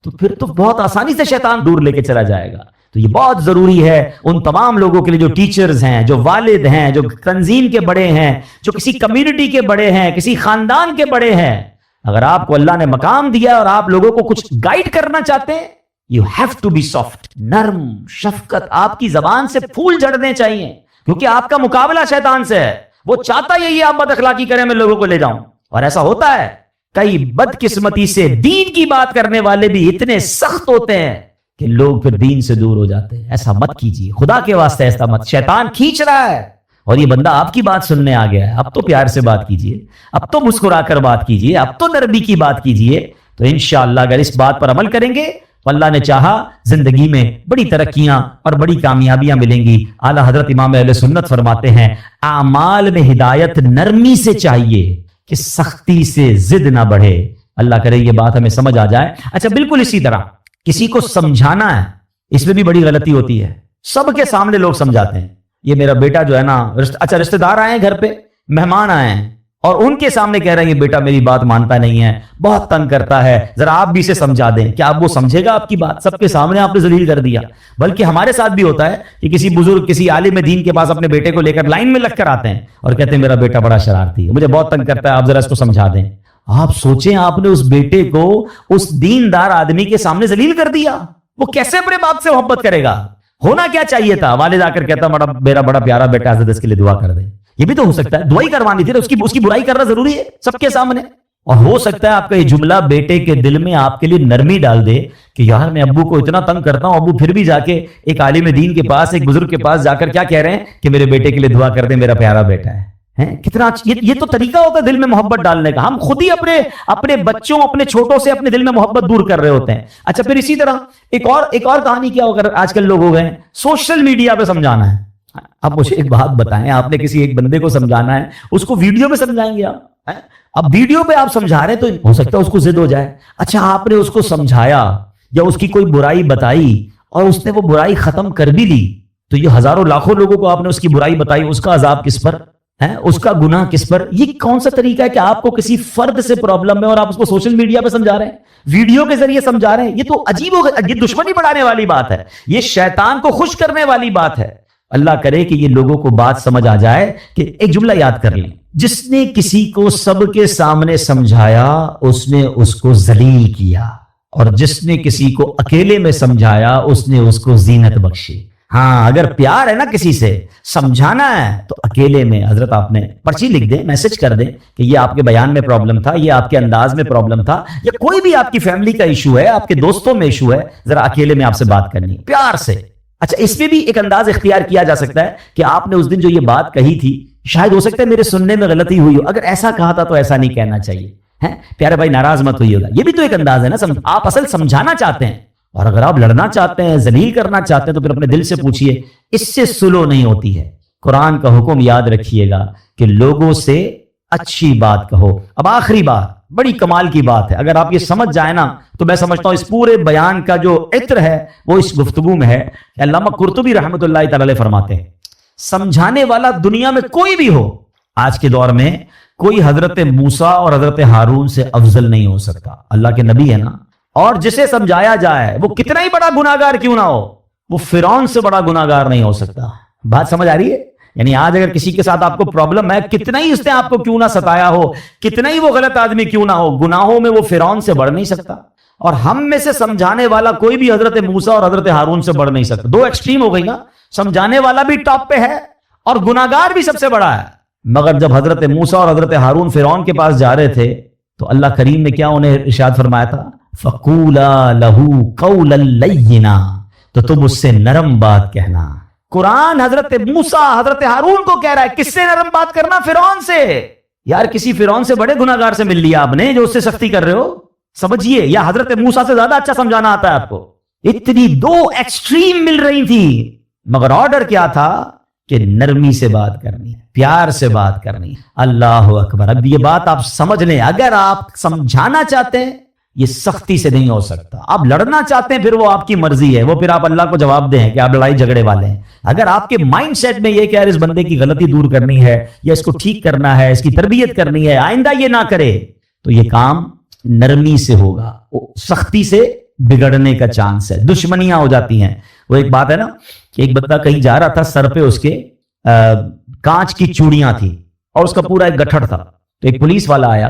تو پھر تو بہت آسانی سے شیطان دور لے کے چلا جائے گا. تو یہ بہت ضروری ہے ان تمام لوگوں کے لیے جو ٹیچرز ہیں، جو والد ہیں، جو تنظیم کے بڑے ہیں، جو کسی کمیونٹی کے بڑے ہیں، کسی خاندان کے بڑے ہیں. اگر آپ کو اللہ نے مقام دیا اور آپ لوگوں کو کچھ گائیڈ کرنا چاہتے ہیں، you have to be soft, نرم، شفقت. آپ کی زبان سے پھول جھڑنے چاہیے، کیونکہ آپ کا مقابلہ شیطان سے ہے. وہ چاہتا یہی آپ بد اخلاقی کریں، میں لوگوں کو لے جاؤں. اور ایسا ہوتا ہے، کئی بدقسمتی سے دین کی بات کرنے والے بھی اتنے سخت ہوتے ہیں کہ لوگ پھر دین سے دور ہو جاتے ہیں. ایسا مت کیجیے، خدا کے واسطے ایسا مت. شیطان کھینچ رہا ہے اور یہ بندہ آپ کی بات سننے آ گیا ہے. اب تو پیار سے بات کیجیے، اب تو مسکرا کر بات کیجیے، اب تو نرمی کی بات کیجیے. تو انشاءاللہ اگر اس بات پر عمل کریں گے تو اللہ نے چاہا زندگی میں بڑی ترقیاں اور بڑی کامیابیاں ملیں گی. اعلیٰ حضرت امام اہل سنت فرماتے ہیں، اعمال میں ہدایت نرمی سے چاہیے کہ سختی سے ضد نہ بڑھے. اللہ کرے یہ بات ہمیں سمجھ آ جائے. اچھا، بالکل اسی طرح کسی کو سمجھانا ہے، اس میں بھی بڑی غلطی ہوتی ہے. سب کے سامنے لوگ سمجھاتے ہیں، یہ میرا بیٹا جو ہے نا، اچھا رشتہ دار آئے ہیں گھر پہ، مہمان آئے ہیں، اور ان کے سامنے کہہ رہے ہیں یہ بیٹا میری بات مانتا نہیں ہے، بہت تنگ کرتا ہے، ذرا آپ بھی اسے سمجھا دیں. کیا اب وہ سمجھے گا آپ کی بات؟ سب کے سامنے آپ نے ذلیل کر دیا. بلکہ ہمارے ساتھ بھی ہوتا ہے کہ کسی بزرگ، کسی عالم دین کے پاس اپنے بیٹے کو لے کر لائن میں لگ کر آتے ہیں اور کہتے ہیں میرا بیٹا بڑا شرارتی ہے، مجھے بہت تنگ کرتا ہے، آپ ذرا اس کو سمجھا دیں. آپ سوچیں، آپ نے اس بیٹے کو اس دیندار آدمی کے سامنے ذلیل کر دیا، وہ کیسے اپنے باپ سے محبت کرے گا؟ ہونا کیا چاہیے تھا، والد آ کر کہتا میرا بڑا پیارا بیٹا، حضرت اس کے لیے دعا کر دیں. یہ بھی تو ہو سکتا ہے، دعائی کروانی تھی، اس کی برائی کرنا ضروری ہے سب کے سامنے. اور ہو سکتا ہے آپ کا یہ جملہ بیٹے کے دل میں آپ کے لیے نرمی ڈال دے کہ یار میں ابو کو اتنا تنگ کرتا ہوں، ابو پھر بھی جا کے ایک عالم دین کے پاس، ایک بزرگ کے پاس جا کر کیا کہہ رہے ہیں کہ میرے بیٹے کے لیے دعا کر دیں، میرا پیارا بیٹا ہے. کتنا یہ تو طریقہ ہوتا ہے دل میں محبت ڈالنے کا. ہم خود ہی اپنے بچوں، اپنے چھوٹوں سے اپنے دل میں محبت دور کر رہے ہوتے ہیں. اچھا، پھر اسی طرح ایک اور کہانی کیا ہو، آج کل لوگ ہو گئے ہیں سوشل میڈیا پہ سمجھانا ہے. اب مجھے ایک بات بتائیں، آپ نے کسی ایک بندے کو سمجھانا ہے، اس کو ویڈیو پہ سمجھائیں گے آپ؟ اب ویڈیو پہ آپ سمجھا رہے ہیں تو ہو سکتا ہے اس کو ضد ہو جائے. اچھا، آپ نے اس کو سمجھایا یا اس کی کوئی برائی بتائی اور اس نے وہ برائی ختم کر بھی لی، تو یہ ہزاروں لاکھوں لوگوں کو آپ نے اس کی برائی بتائی، اس کا عذاب کس پر ہے، اس کا گناہ کس پر؟ یہ کون سا طریقہ ہے کہ آپ کو کسی فرد سے پرابلم ہے اور آپ اس کو سوشل میڈیا پہ سمجھا رہے ہیں، ویڈیو کے ذریعے سمجھا رہے ہیں؟ یہ تو عجیب ہو گیا، یہ دشمنی بڑھانے والی بات ہے، یہ شیطان کو خوش کرنے والی بات ہے. اللہ کرے کہ یہ لوگوں کو بات سمجھ آ جائے کہ ایک جملہ یاد کر لیں، جس نے کسی کو سب کے سامنے سمجھایا اس نے اس کو ذلیل کیا، اور جس نے کسی کو اکیلے میں سمجھایا اس نے اس کو زینت بخشی. ہاں، اگر پیار ہے نا کسی سے سمجھانا ہے تو اکیلے میں، حضرت آپ نے پرچی لکھ دیں، میسج کر دیں کہ یہ آپ کے بیان میں پرابلم تھا، یہ آپ کے انداز میں پرابلم تھا، یا کوئی بھی آپ کی فیملی کا ایشو ہے، آپ کے دوستوں میں ایشو ہے، ذرا اکیلے میں آپ سے بات کرنی پیار سے. اچھا، اس میں بھی ایک انداز اختیار کیا جا سکتا ہے کہ آپ نے اس دن جو یہ بات کہی تھی، شاید ہو سکتا ہے میرے سننے میں غلطی ہوئی ہو، اگر ایسا کہا تھا تو ایسا نہیں کہنا چاہیے. پیارے بھائی ناراض مت ہوئیے گا. یہ بھی تو ایک انداز ہے نا، آپ اصل سمجھانا چاہتے ہیں، اور اگر آپ لڑنا چاہتے ہیں، ذلیل کرنا چاہتے ہیں، تو پھر اپنے دل سے پوچھئے، اس سے سلو نہیں ہوتی ہے. قرآن کا حکم یاد رکھیے گا کہ لوگوں سے اچھی بات کہو. اب آخری بات بڑی کمال کی بات ہے، اگر آپ یہ سمجھ جائیں نا تو میں سمجھتا ہوں اس پورے بیان کا جو عطر ہے وہ اس گفتگو میں ہے. علامہ قرطبی رحمۃ اللہ تعالی فرماتے ہیں، سمجھانے والا دنیا میں کوئی بھی ہو، آج کے دور میں کوئی حضرت موسیٰ اور حضرت ہارون سے افضل نہیں ہو سکتا. اللہ کے نبی ہے نا، اور جسے سمجھایا جائے وہ کتنا ہی بڑا گناہگار کیوں نہ ہو، وہ فرعون سے بڑا گناہگار نہیں ہو سکتا. بات سمجھ آ رہی ہے؟ یعنی آج اگر کسی کے ساتھ آپ کو پرابلم ہے، کتنا ہی اس نے آپ کو کیوں نہ ستایا ہو، کتنا ہی وہ غلط آدمی کیوں نہ ہو، گناہوں میں وہ فرعون سے بڑھ نہیں سکتا. اور ہم میں سے سمجھانے والا کوئی بھی حضرت موسیٰ اور حضرت ہارون سے بڑھ نہیں سکتا. دو ایکسٹریم ہو گئی نا، سمجھانے والا بھی ٹاپ پہ ہے اور گناہگار بھی سب سے بڑا ہے. مگر جب حضرت موسیٰ اور حضرت ہارون فرعون کے پاس جا رہے تھے تو اللہ کریم نے کیا انہیں ارشاد فرمایا تھا؟ فَقُولَا لَهُ قَوْلًا لَيِّنًا، تو تم اس سے نرم بات کہنا. قرآن حضرت موسیٰ حضرت ہارون کو کہہ رہا ہے، کس سے نرم بات کرنا؟ فرعون سے. یار کسی فرعون سے بڑے گناہگار سے مل لیا آپ نے جو اس سے سختی کر رہے ہو. سمجھیے, یا حضرت موسیٰ سے زیادہ اچھا سمجھانا آتا ہے آپ کو. اتنی دو ایکسٹریم مل رہی تھی, مگر آرڈر کیا تھا کہ نرمی سے بات کرنی, پیار سے بات کرنی. اللہ اکبر. اب یہ بات آپ سمجھ لیں, اگر آپ سمجھانا چاہتے ہیں یہ سختی سے نہیں ہو سکتا. آپ لڑنا چاہتے ہیں پھر وہ آپ کی مرضی ہے, وہ پھر آپ اللہ کو جواب دیں کہ آپ لڑائی جھگڑے والے ہیں. اگر آپ کے مائنڈ سیٹ میں یہ کہ یار اس بندے کی غلطی دور کرنی ہے, یا اس کو ٹھیک کرنا ہے, اس کی تربیت کرنی ہے, آئندہ یہ نہ کرے, تو یہ کام نرمی سے ہوگا. سختی سے بگڑنے کا چانس ہے, دشمنیاں ہو جاتی ہیں. وہ ایک بات ہے نا کہ ایک بندہ کہیں جا رہا تھا, سر پہ اس کے کانچ کی چوڑیاں تھی اور اس کا پورا ایک گٹھڑ تھا. تو ایک پولیس والا آیا,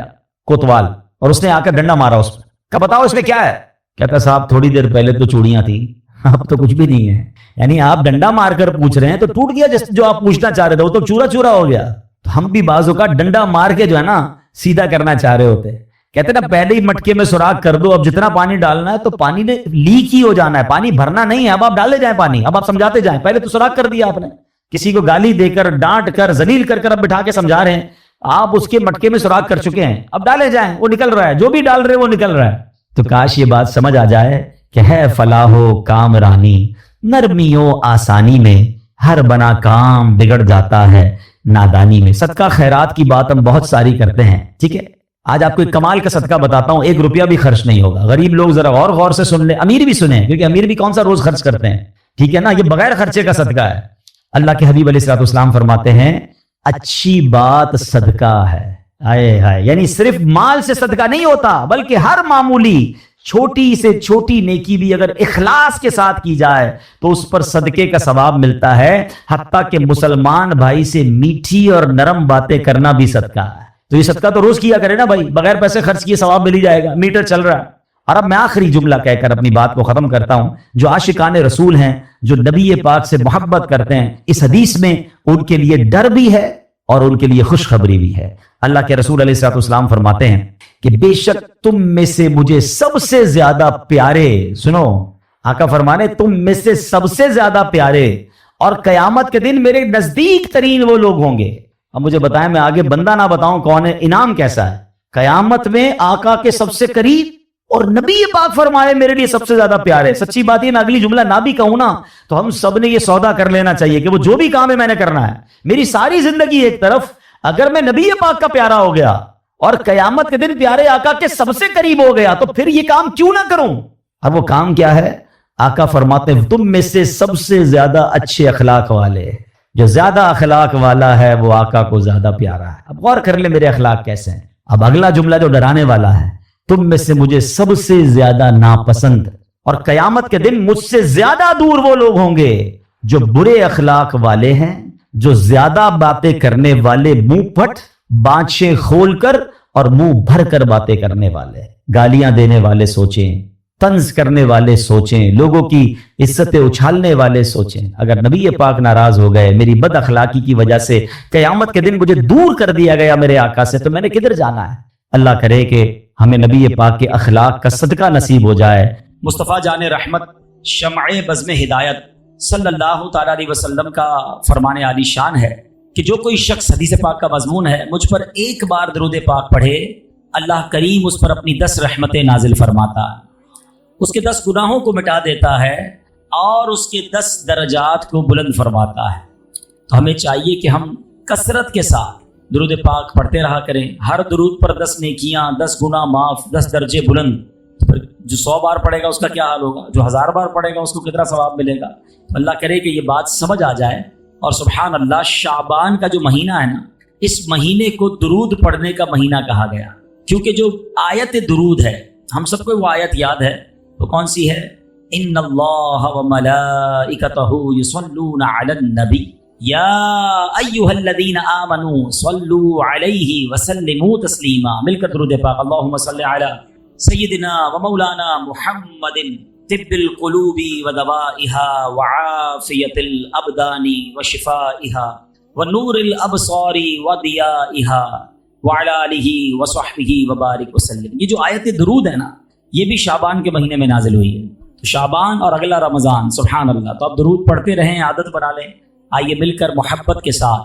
کوتوال, اور اس نے آ کر ڈنڈا مارا اس پہ. کہ بتاؤ اس میں کیا ہے؟ کہتا صاحب تھوڑی دیر پہلے تو چوڑیاں تھی, اب تو کچھ بھی نہیں ہے. یعنی آپ ڈنڈا مار کر پوچھ رہے ہیں تو ٹوٹ گیا جو آپ پوچھنا چاہ رہے تھے, وہ تو چورا چورا ہو گیا. تو ہم بھی بعض اوقات ڈنڈا مار کے جو ہے نا سیدھا کرنا چاہ رہے ہوتے. کہتے نا پہلے ہی مٹکے میں سوراخ کر دو, اب جتنا پانی ڈالنا ہے تو پانی نے لیک ہی ہو جانا ہے, پانی بھرنا نہیں ہے. اب آپ ڈالے جائیں پانی, اب آپ سمجھاتے جائیں. پہلے تو سوراخ کر دیا آپ نے, کسی کو گالی دے کر, ڈانٹ کر, ذلیل کر کر اب بٹھا کے سمجھا رہے ہیں. آپ اس کے مٹکے میں سوراخ کر چکے ہیں, اب ڈالے جائیں, وہ نکل رہا ہے, جو بھی ڈال رہے وہ نکل رہا ہے. تو کاش یہ بات سمجھ آ جائے کہ ہے فلاح و کامرانی, نرمی و آسانی میں, ہر بنا کام بگڑ جاتا ہے نادانی میں. صدقہ خیرات کی بات ہم بہت ساری کرتے ہیں, ٹھیک ہے. آج آپ کو ایک کمال کا صدقہ بتاتا ہوں, 1 روپیہ بھی خرچ نہیں ہوگا. غریب لوگ ذرا غور سے سن لیں, امیر بھی سنیں, کیونکہ امیر بھی کون سا روز خرچ کرتے ہیں, ٹھیک ہے نا. یہ بغیر خرچے کا صدقہ ہے. اللہ کے حبیب علیہ الصلوۃ والسلام فرماتے ہیں اچھی بات صدقہ ہے. آئے ہائے, یعنی صرف مال سے صدقہ نہیں ہوتا, بلکہ ہر معمولی چھوٹی سے چھوٹی نیکی بھی اگر اخلاص کے ساتھ کی جائے تو اس پر صدقے کا ثواب ملتا ہے. حتیٰ کہ مسلمان بھائی سے میٹھی اور نرم باتیں کرنا بھی صدقہ ہے. تو یہ صدقہ تو روز کیا کرے نا بھائی, بغیر پیسے خرچ کیے ثواب مل ہی جائے گا, میٹر چل رہا ہے. اور اب میں آخری جملہ کہہ کر اپنی بات کو ختم کرتا ہوں. جو عاشقان رسول ہیں, جو نبی پاک سے محبت کرتے ہیں, اس حدیث میں ان کے لیے ڈر بھی ہے اور ان کے لیے خوشخبری بھی ہے. اللہ کے رسول علیہ الصلوۃ والسلام فرماتے ہیں کہ بے شک تم میں سے مجھے سب سے زیادہ پیارے, سنو آقا فرمانے تم میں سے سب سے زیادہ پیارے اور قیامت کے دن میرے نزدیک ترین وہ لوگ ہوں گے. اب مجھے بتائیں, میں آگے بندہ نہ بتاؤں کون ہے, انعام کیسا ہے. قیامت میں آقا کے سب سے قریب اور نبی پاک فرمائے میرے لیے سب سے زیادہ پیارے. سچی بات یہ, میں اگلی جملہ نہ بھی کہوں نا تو ہم سب نے یہ سودا کر لینا چاہیے کہ وہ جو بھی کام ہے میں نے کرنا ہے. میری ساری زندگی ایک طرف, اگر میں نبی پاک کا پیارا ہو گیا اور قیامت کے دن پیارے آقا کے سب سے قریب ہو گیا تو پھر یہ کام کیوں نہ کروں. اب وہ کام کیا ہے؟ آقا فرماتے ہیں تم میں سے سب سے زیادہ اچھے اخلاق والے, جو زیادہ اخلاق والا ہے وہ آقا کو زیادہ پیارا ہے. اب غور کر لیں میرے اخلاق کیسے ہیں. اب اگلا جملہ جو ڈرانے والا ہے, تم میں سے مجھے سب سے زیادہ ناپسند اور قیامت کے دن مجھ سے زیادہ دور وہ لوگ ہوں گے جو برے اخلاق والے ہیں, جو زیادہ باتیں کرنے والے, منہ پھٹ بانچیں کھول کر اور منہ بھر کر باتیں کرنے والے, گالیاں دینے والے سوچیں, طنز کرنے والے سوچیں, لوگوں کی عزتیں اچھالنے والے سوچیں. اگر نبی پاک ناراض ہو گئے, میری بد اخلاقی کی وجہ سے قیامت کے دن مجھے دور کر دیا گیا میرے آقا سے, تو میں نے کدھر جانا ہے. اللہ کرے کہ ہمیں نبی پاک کے اخلاق کا صدقہ نصیب ہو جائے. مصطفیٰ جان رحمت شمع بزم ہدایت صلی اللہ تعالیٰ علیہ وسلم کا فرمان عالی شان ہے کہ جو کوئی شخص حدیث پاک کا مضمون ہے مجھ پر ایک بار درود پاک پڑھے, اللہ کریم اس پر اپنی 10 رحمتیں نازل فرماتا ہے, اس کے 10 گناہوں کو مٹا دیتا ہے اور اس کے 10 درجات کو بلند فرماتا ہے. تو ہمیں چاہیے کہ ہم کثرت کے ساتھ درود پاک پڑھتے رہا کریں. ہر درود پر 10 نیکیاں, 10 گناہ معاف, 10 درجے بلند. جو 100 بار پڑھے گا اس کا کیا حال ہوگا, جو 1000 بار پڑھے گا اس کو کتنا ثواب ملے گا. اللہ کرے کہ یہ بات سمجھ آ جائے. اور سبحان اللہ, شعبان کا جو مہینہ ہے نا, اس مہینے کو درود پڑھنے کا مہینہ کہا گیا, کیونکہ جو آیت درود ہے, ہم سب کو وہ آیت یاد ہے, وہ کون سی ہے؟ ان اللہ وملائکتہ یصلون علی النبی یا ایھا الذین آمنوا صلوا علیہ وسلموا تسلیما. مل کر درود پاک, اللہم صل علی سیدنا و مولانا محمد طب القلوب ودوائها وعافیت الابدان وشفائها ونور الابصار وضیائها وعلی آلہ وصحبہ وبارک وسلم. یہ جو آیت درود ہے نا, یہ بھی شعبان کے مہینے میں نازل ہوئی ہے. تو شعبان اور اگلا رمضان, سبحان اللہ. تو اب درود پڑھتے رہیں, عادت بنا لیں. آئیے مل کر محبت کے ساتھ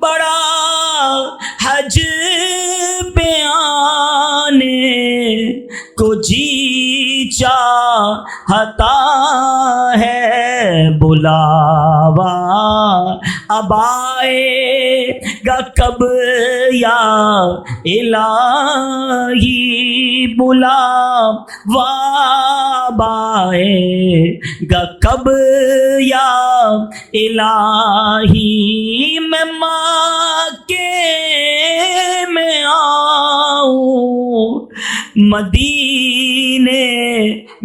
بڑا حج پہ آنے کو جی چاہتا ہے، بلاوا اب آئے گا کب یا الہی، بلاوا اب آئے گا کب یا الہی، میں مکے میں آؤں مدینے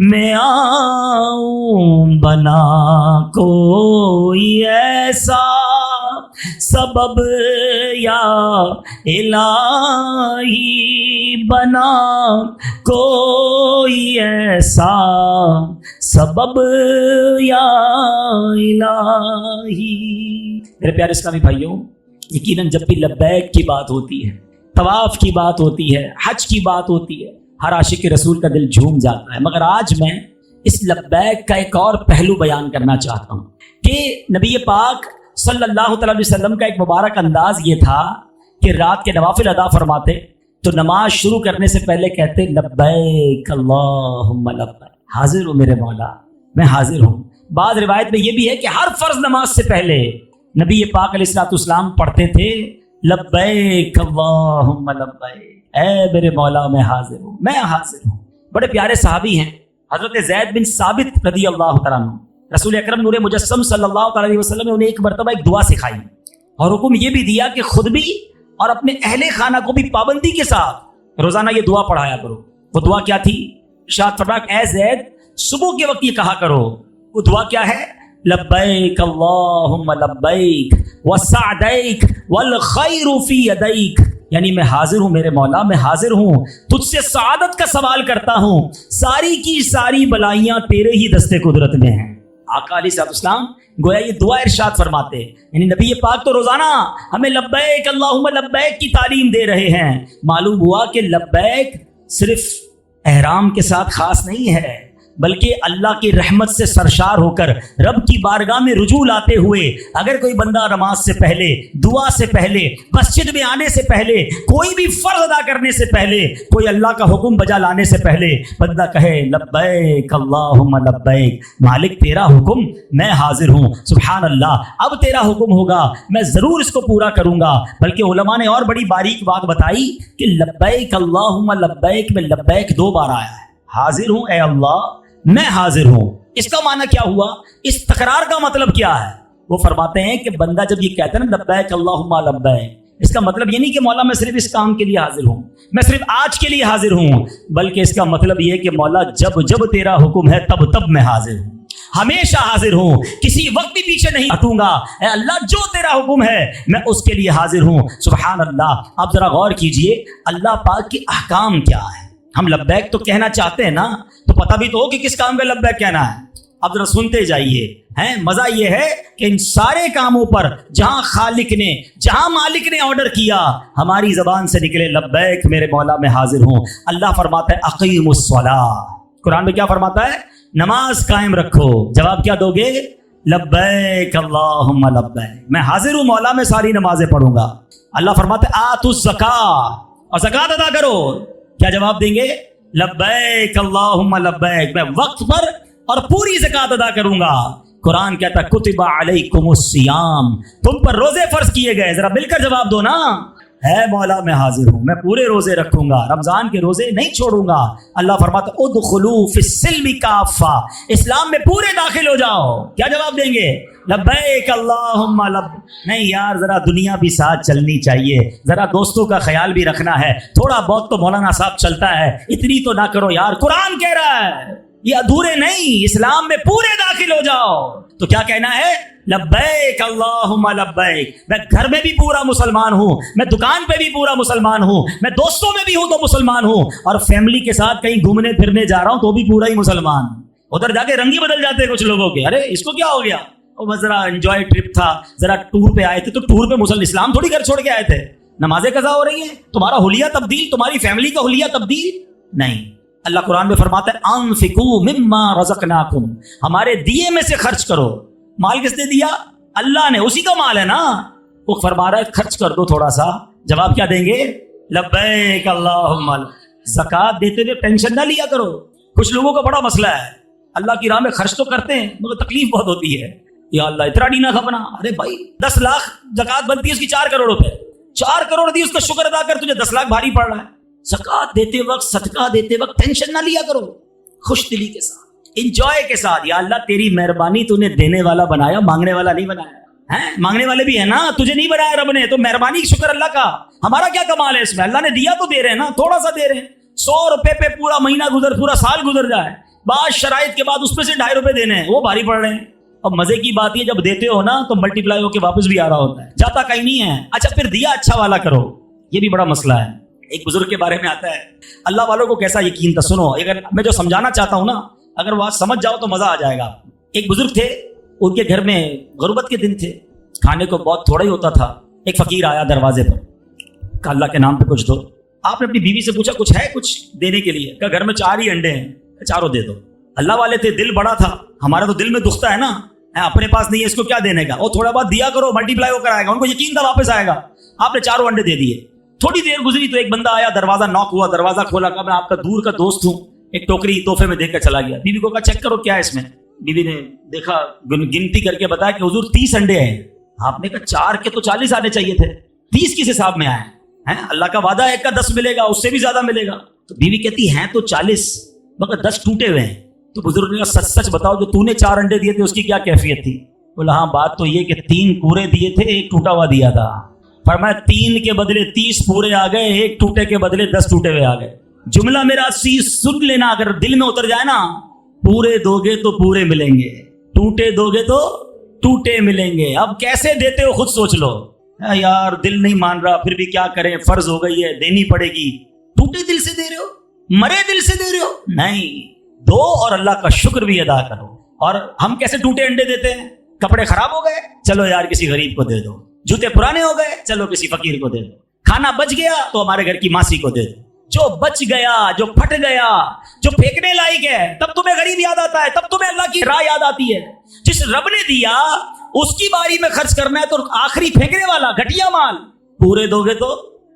میں آؤں، بنا کوئی ایسا سبب یا الہی، بنا کوئی ایسا سبب یا الہی۔ میرے پیارے اسلامی بھائیوں، یقیناً جب بھی لبیک کی بات ہوتی ہے، طواف کی بات ہوتی ہے، حج کی بات ہوتی ہے، ہر عاشق رسول کا دل جھوم جاتا ہے۔ مگر آج میں اس لبیک کا ایک اور پہلو بیان کرنا چاہتا ہوں کہ نبی پاک صلی اللہ تعالی علیہ وسلم کا ایک مبارک انداز یہ تھا کہ رات کے نوافل ادا فرماتے تو نماز شروع کرنے سے پہلے کہتے لبیک اللہم لبیک، حاضر ہوں میرے مولا، میں حاضر ہوں۔ بعض روایت میں یہ بھی ہے کہ ہر فرض نماز سے پہلے نبی پاک علیہ الصلوۃ والسلام پڑھتے تھے لبیک اللہم لبیک، اے میرے مولا میں حاضر ہوں، میں حاضر ہوں۔ بڑے پیارے صحابی ہیں حضرت زید بن ثابت رضی اللہ تعالیٰ عنہ، رسول اکرم نور مجسم صلی اللہ تعالیٰ علیہ وسلم نے انہیں ایک مرتبہ ایک دعا سکھائی اور حکم یہ بھی دیا کہ خود بھی اور اپنے اہل خانہ کو بھی پابندی کے ساتھ روزانہ یہ دعا پڑھایا کرو۔ وہ دعا کیا تھی؟ ارشاد فرمایا اے زید صبح کے وقت یہ کہا کرو، وہ دعا کیا ہے؟ لبیک اللہم لبیک وسعدیک والخیر فی یدیک، یعنی میں حاضر ہوں میرے مولا، میں حاضر ہوں، تجھ سے سعادت کا سوال کرتا ہوں، ساری کی ساری بلائیاں تیرے ہی دستے قدرت میں ہیں۔ آقا علیہ السلام گویا یہ دعا ارشاد فرماتے، یعنی نبی پاک تو روزانہ ہمیں لبیک اللہم لبیک کی تعلیم دے رہے ہیں۔ معلوم ہوا کہ لبیک صرف احرام کے ساتھ خاص نہیں ہے، بلکہ اللہ کی رحمت سے سرشار ہو کر رب کی بارگاہ میں رجوع لاتے ہوئے اگر کوئی بندہ نماز سے پہلے، دعا سے پہلے، مسجد میں آنے سے پہلے، کوئی بھی فرض ادا کرنے سے پہلے، کوئی اللہ کا حکم بجا لانے سے پہلے بندہ کہے لبیک اللہم لبیک، مالک تیرا حکم میں حاضر ہوں، سبحان اللہ، اب تیرا حکم ہوگا میں ضرور اس کو پورا کروں گا۔ بلکہ علماء نے اور بڑی باریک بات بتائی کہ لبیک اللہم لبیک میں لبیک 2 بار آیا ہے، حاضر ہوں اے اللہ، میں حاضر ہوں۔ اس کا معنی کیا ہوا؟ اس تکرار کا مطلب کیا ہے؟ وہ فرماتے ہیں کہ بندہ جب یہ کہتا ہے نا لبیک اللہم لبیک، اس کا مطلب یہ نہیں کہ مولا میں صرف اس کام کے لیے حاضر ہوں، میں صرف آج کے لیے حاضر ہوں، بلکہ اس کا مطلب یہ کہ مولا جب جب تیرا حکم ہے تب تب میں حاضر ہوں، ہمیشہ حاضر ہوں، کسی وقت بھی پیچھے نہیں ہٹوں گا، اے اللہ جو تیرا حکم ہے میں اس کے لیے حاضر ہوں۔ سبحان اللہ۔ آپ ذرا غور کیجئے اللہ پاک کے احکام کیا ہے۔ ہم لبیک تو کہنا چاہتے ہیں نا، تو پتہ بھی تو ہو کہ کس کام کا لبیک کہنا ہے۔ اب ذرا سنتے جائیے، مزہ یہ ہے کہ ان سارے کاموں پر جہاں خالق نے، جہاں مالک نے آرڈر کیا، ہماری زبان سے نکلے لبیک میرے مولا میں حاضر ہوں۔ اللہ فرماتا ہے اقیم الصلاۃ، قرآن میں کیا فرماتا ہے؟ نماز قائم رکھو۔ جواب کیا دو گے؟ لبیک اللہم لبیک، میں حاضر ہوں مولا، میں ساری نمازیں پڑھوں گا۔ اللہ فرماتا ہے آتوا الزکاۃ، اور زکوٰۃ ادا کرو۔ کیا جواب دیں گے؟ لبیک اللہم لبیک، میں وقت پر اور پوری زکوٰۃ ادا کروں گا۔ قرآن کہتا ہے کتب علیکم الصیام، تم پر روزے فرض کیے گئے، ذرا مل کر جواب دو نا۔ اے مولا میں حاضر ہوں، میں پورے روزے رکھوں گا، رمضان کے روزے نہیں چھوڑوں گا۔ اللہ فرماتا ہے ادخلوا فی السلم کافہ، اسلام میں پورے داخل ہو جاؤ۔ کیا جواب دیں گے؟ لبیک اللہم لبیک۔ نہیں یار، ذرا دنیا بھی ساتھ چلنی چاہیے، ذرا دوستوں کا خیال بھی رکھنا ہے، تھوڑا بہت تو مولانا صاحب چلتا ہے، اتنی تو نہ کرو یار، قرآن کہہ رہا ہے یہ ادھورے نہیں، اسلام میں پورے داخل ہو جاؤ۔ تو کیا کہنا ہے؟ لبیک اللہم لبیک، میں گھر میں بھی پورا مسلمان ہوں، میں دکان پہ بھی پورا مسلمان ہوں، میں دوستوں میں بھی ہوں تو مسلمان ہوں، اور فیملی کے ساتھ کہیں گھومنے پھرنے جا رہا ہوں تو بھی پورا ہی مسلمان۔ ادھر جا کے رنگ ہی بدل جاتے ہیں کچھ لوگوں کے، ارے اس کو کیا ہو گیا، وہ بس ذرا انجوائے ٹرپ تھا، ذرا ٹور پہ آئے تھے، تو ٹور پہ اسلام تھوڑی گھر چھوڑ کے آئے تھے۔ نمازیں قضا ہو رہی ہیں، تمہارا حلیہ تبدیل، تمہاری فیملی کا حلیہ تبدیل نہیں۔ اللہ قرآن میں فرماتا ہے انفقوا مما رزقناکم، ہمارے دیے میں سے خرچ کرو۔ مال کس نے دیا؟ اللہ نے، اسی کا مال ہے نا۔ وہ فرما رہا ہے خرچ کر دو تھوڑا سا. جواب کیا دیں گے؟ لبیک اللہم. زکات دیتے ہوئے ٹینشن نہ لیا کرو. کچھ لوگوں کا بڑا مسئلہ ہے, اللہ کی راہ میں خرچ تو کرتے ہیں مگر تکلیف بہت ہوتی ہے. یا اللہ اتنا نہیں نہ کھپنا. ارے بھائی 10 لاکھ زکات بنتی ہے اس کی 4 کروڑ روپے, 4 کروڑ دی, اس کا شکر ادا کر, تجھے 10 لاکھ بھاری پڑ رہا ہے. زکات دیتے وقت, صدقہ دیتے وقت ٹینشن نہ لیا کرو, خوش دلی کے ساتھ, انجوائے کے ساتھ. یا اللہ تیری مہربانی, تو نے دینے والا بنایا, مانگنے والا نہیں بنایا ہے. مانگنے والے بھی ہے نا, تجھے نہیں بنایا رب نے, تو مہربانی کی شکر اللہ کا. ہمارا کیا کمال ہے اس میں؟ اللہ نے دیا تو دے رہے ہیں نا, تھوڑا سا دے رہے ہیں. 100 روپے پہ پورا مہینہ پورا سال گزر جائے, بعض شرائط کے بعد اس میں سے 2.5 روپے دینے ہیں, وہ بھاری پڑ رہے ہیں. اور مزے کی بات یہ, جب دیتے ہو نا تو ملٹی پلائی ہو کے واپس بھی آ رہا ہوتا ہے, جاتا کہیں نہیں ہے. اچھا پھر دیا اچھا والا کرو, یہ بھی بڑا مسئلہ ہے. ایک بزرگ کے بارے میں آتا ہے, اللہ والوں کو کیسا یقین تھا. سنو, اگر میں جو سمجھانا چاہتا ہوں نا, اگر وہ سمجھ جاؤ تو مزہ آ جائے گا. ایک بزرگ تھے, ان کے گھر میں غربت کے دن تھے, کھانے کو بہت تھوڑا ہی ہوتا تھا. ایک فقیر آیا دروازے پر, کہا اللہ کے نام پہ کچھ دو. آپ نے اپنی بیوی سے پوچھا کچھ ہے کچھ دینے کے لیے؟ کہا گھر میں 4 ہی انڈے ہیں, 4 دے دو. اللہ والے تھے, دل بڑا تھا. ہمارا تو دل میں دکھتا ہے نا, اپنے پاس نہیں ہے اس کو کیا دینے کا, اور تھوڑا بہت دیا کرو, ملٹی پلائی ہو کر آئے گا. ان کو یقین تھا واپس آئے گا. آپ نے 4 انڈے دے دیے. تھوڑی دیر گزری تو ایک بندہ آیا, دروازہ ناک ہوا, دروازہ کھولا, کہا میں آپ کا دور کا دوست ہوں, ایک ٹوکری تحفے میں دے کر چلا گیا. بیوی کو کہا چیک کرو کیا ہے اس میں. بیوی نے دیکھا, گنتی کر کے بتایا کہ حضور 30 انڈے ہیں. آپ نے کہا 4 کے تو 40 آنے چاہیے تھے, 30 کس حساب میں آئے ہیں؟ اللہ کا وعدہ ہے ایک کا 10 ملے گا, اس سے بھی زیادہ ملے گا. تو بیوی کہتی ہیں تو 40 مگر 10 ٹوٹے ہوئے ہیں. تو بزرگ نے کہا سچ سچ بتاؤ, جو تو نے 4 انڈے دیے تھے اس کی کیا کیفیت تھی؟ بولا ہاں بات تو یہ کہ 3 پورے دیے تھے, 1 ٹوٹا ہوا دیا تھا. فرمایا 3 کے بدلے 30 پورے آ گئے, 1 ٹوٹے کے بدلے 10 ٹوٹے ہوئے آ گئے. جملہ میرا سن لینا, اگر دل میں اتر جائے نا, پورے دو گے تو پورے ملیں گے, ٹوٹے دو گے تو ٹوٹے ملیں گے. اب کیسے دیتے ہو خود سوچ لو. یار دل نہیں مان رہا, پھر بھی کیا کریں, فرض ہو گئی ہے, دینی پڑے گی. ٹوٹے دل سے دے رہے ہو, مرے دل سے دے رہے ہو؟ نہیں, دو اور اللہ کا شکر بھی ادا کرو. اور ہم کیسے ٹوٹے انڈے دیتے ہیں؟ کپڑے خراب ہو گئے, چلو یار کسی غریب کو دے دو. جوتے پرانے ہو گئے, چلو کسی فقیر کو دے دو. کھانا بچ گیا تو ہمارے گھر کی ماسی کو دے دو. جو بچ گیا, جو پھٹ گیا, جو پھینکنے لائق ہے, تب تمہیں غریب یاد آتا ہے, تب تمہیں اللہ کی راہ یاد آتی ہے. جس رب نے دیا اس کی باری میں خرچ کرنا ہے, تو آخری پھینکنے والا گھٹیا مال. پورے دو گے تو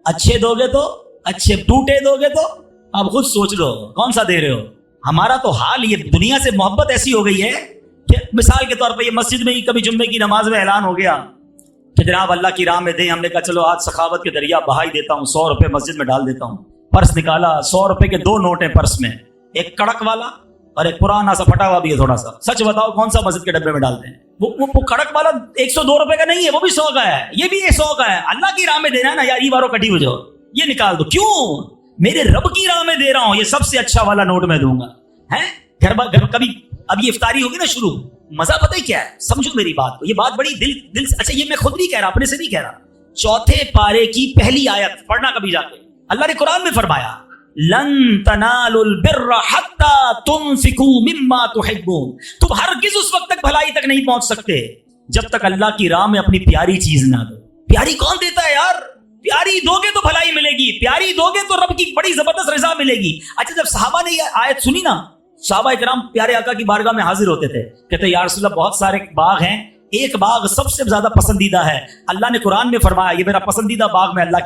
اچھے, دو گے تو اچھے, ٹوٹے دو گے تو. اب خود سوچ لو کون سا دے رہے ہو. ہمارا تو حال یہ, دنیا سے محبت ایسی ہو گئی ہے کہ مثال کے طور پہ یہ مسجد میں ہی کبھی جمعے کی نماز میں اعلان ہو گیا کہ جناب اللہ کی راہ میں دیں. ہم نے کہا چلو آج سخاوت کے دریا بہا ہی دیتا ہوں, 100 روپے مسجد میں ڈال دیتا ہوں. پرس نکالا, 100 روپے کے 2 نوٹ ہیں پرس میں, ایک کڑک والا اور ایک پرانا سا پھٹا ہوا بھی ہے تھوڑا سا. سچ بتاؤ کون سا مسجد کے ڈبے میں ڈالتے ہیں؟ وہ کڑک والا 102 روپے کا نہیں ہے, وہ بھی 100 کا ہے, یہ بھی 100 کا ہے. اللہ کی راہ میں دینا ہے نا یار, یہ بارو کٹی ہو جاؤ, یہ نکال دو. کیوں؟ میرے رب کی راہ میں دے رہا ہوں, یہ سب سے اچھا والا نوٹ میں دوں گا. گھر کبھی اب یہ افطاری ہوگی نا شروع, مزہ پتہ ہی کیا ہے, سمجھو میری بات کو, یہ بات بڑی دل سے. اچھا یہ میں خود نہیں کہہ رہا, اپنے سے نہیں کہہ رہا, 4 پارے کی پہلی آیت پڑھنا کبھی جا کے. اللہ نے قرآن میں فرمایا لن تنالوا البر حتى تنفقوا مما تحبون. تم ہرگز اس وقت تک بھلائی تک نہیں پہنچ سکتے جب تک اللہ کی راہ میں اپنی پیاری چیز نہ دو. پیاری کون دیتا ہے یار؟ پیاری دو گے تو بھلائی ملے گی, پیاری دو گے تو رب کی بڑی زبردست رضا ملے گی. اچھا جب صحابہ نے یہ آیت سنی نا, صحابہ اکرام پیارے آقا کی بارگاہ میں حاضر ہوتے تھے, کہتے یا رسول اللہ بہت سارے باغ ہیں, ایک باغ سب سے زیادہ پسندیدہ ہے. اللہ نے قرآن میں فرمایا یہ میرا پسندیدہ باغ میں اللہ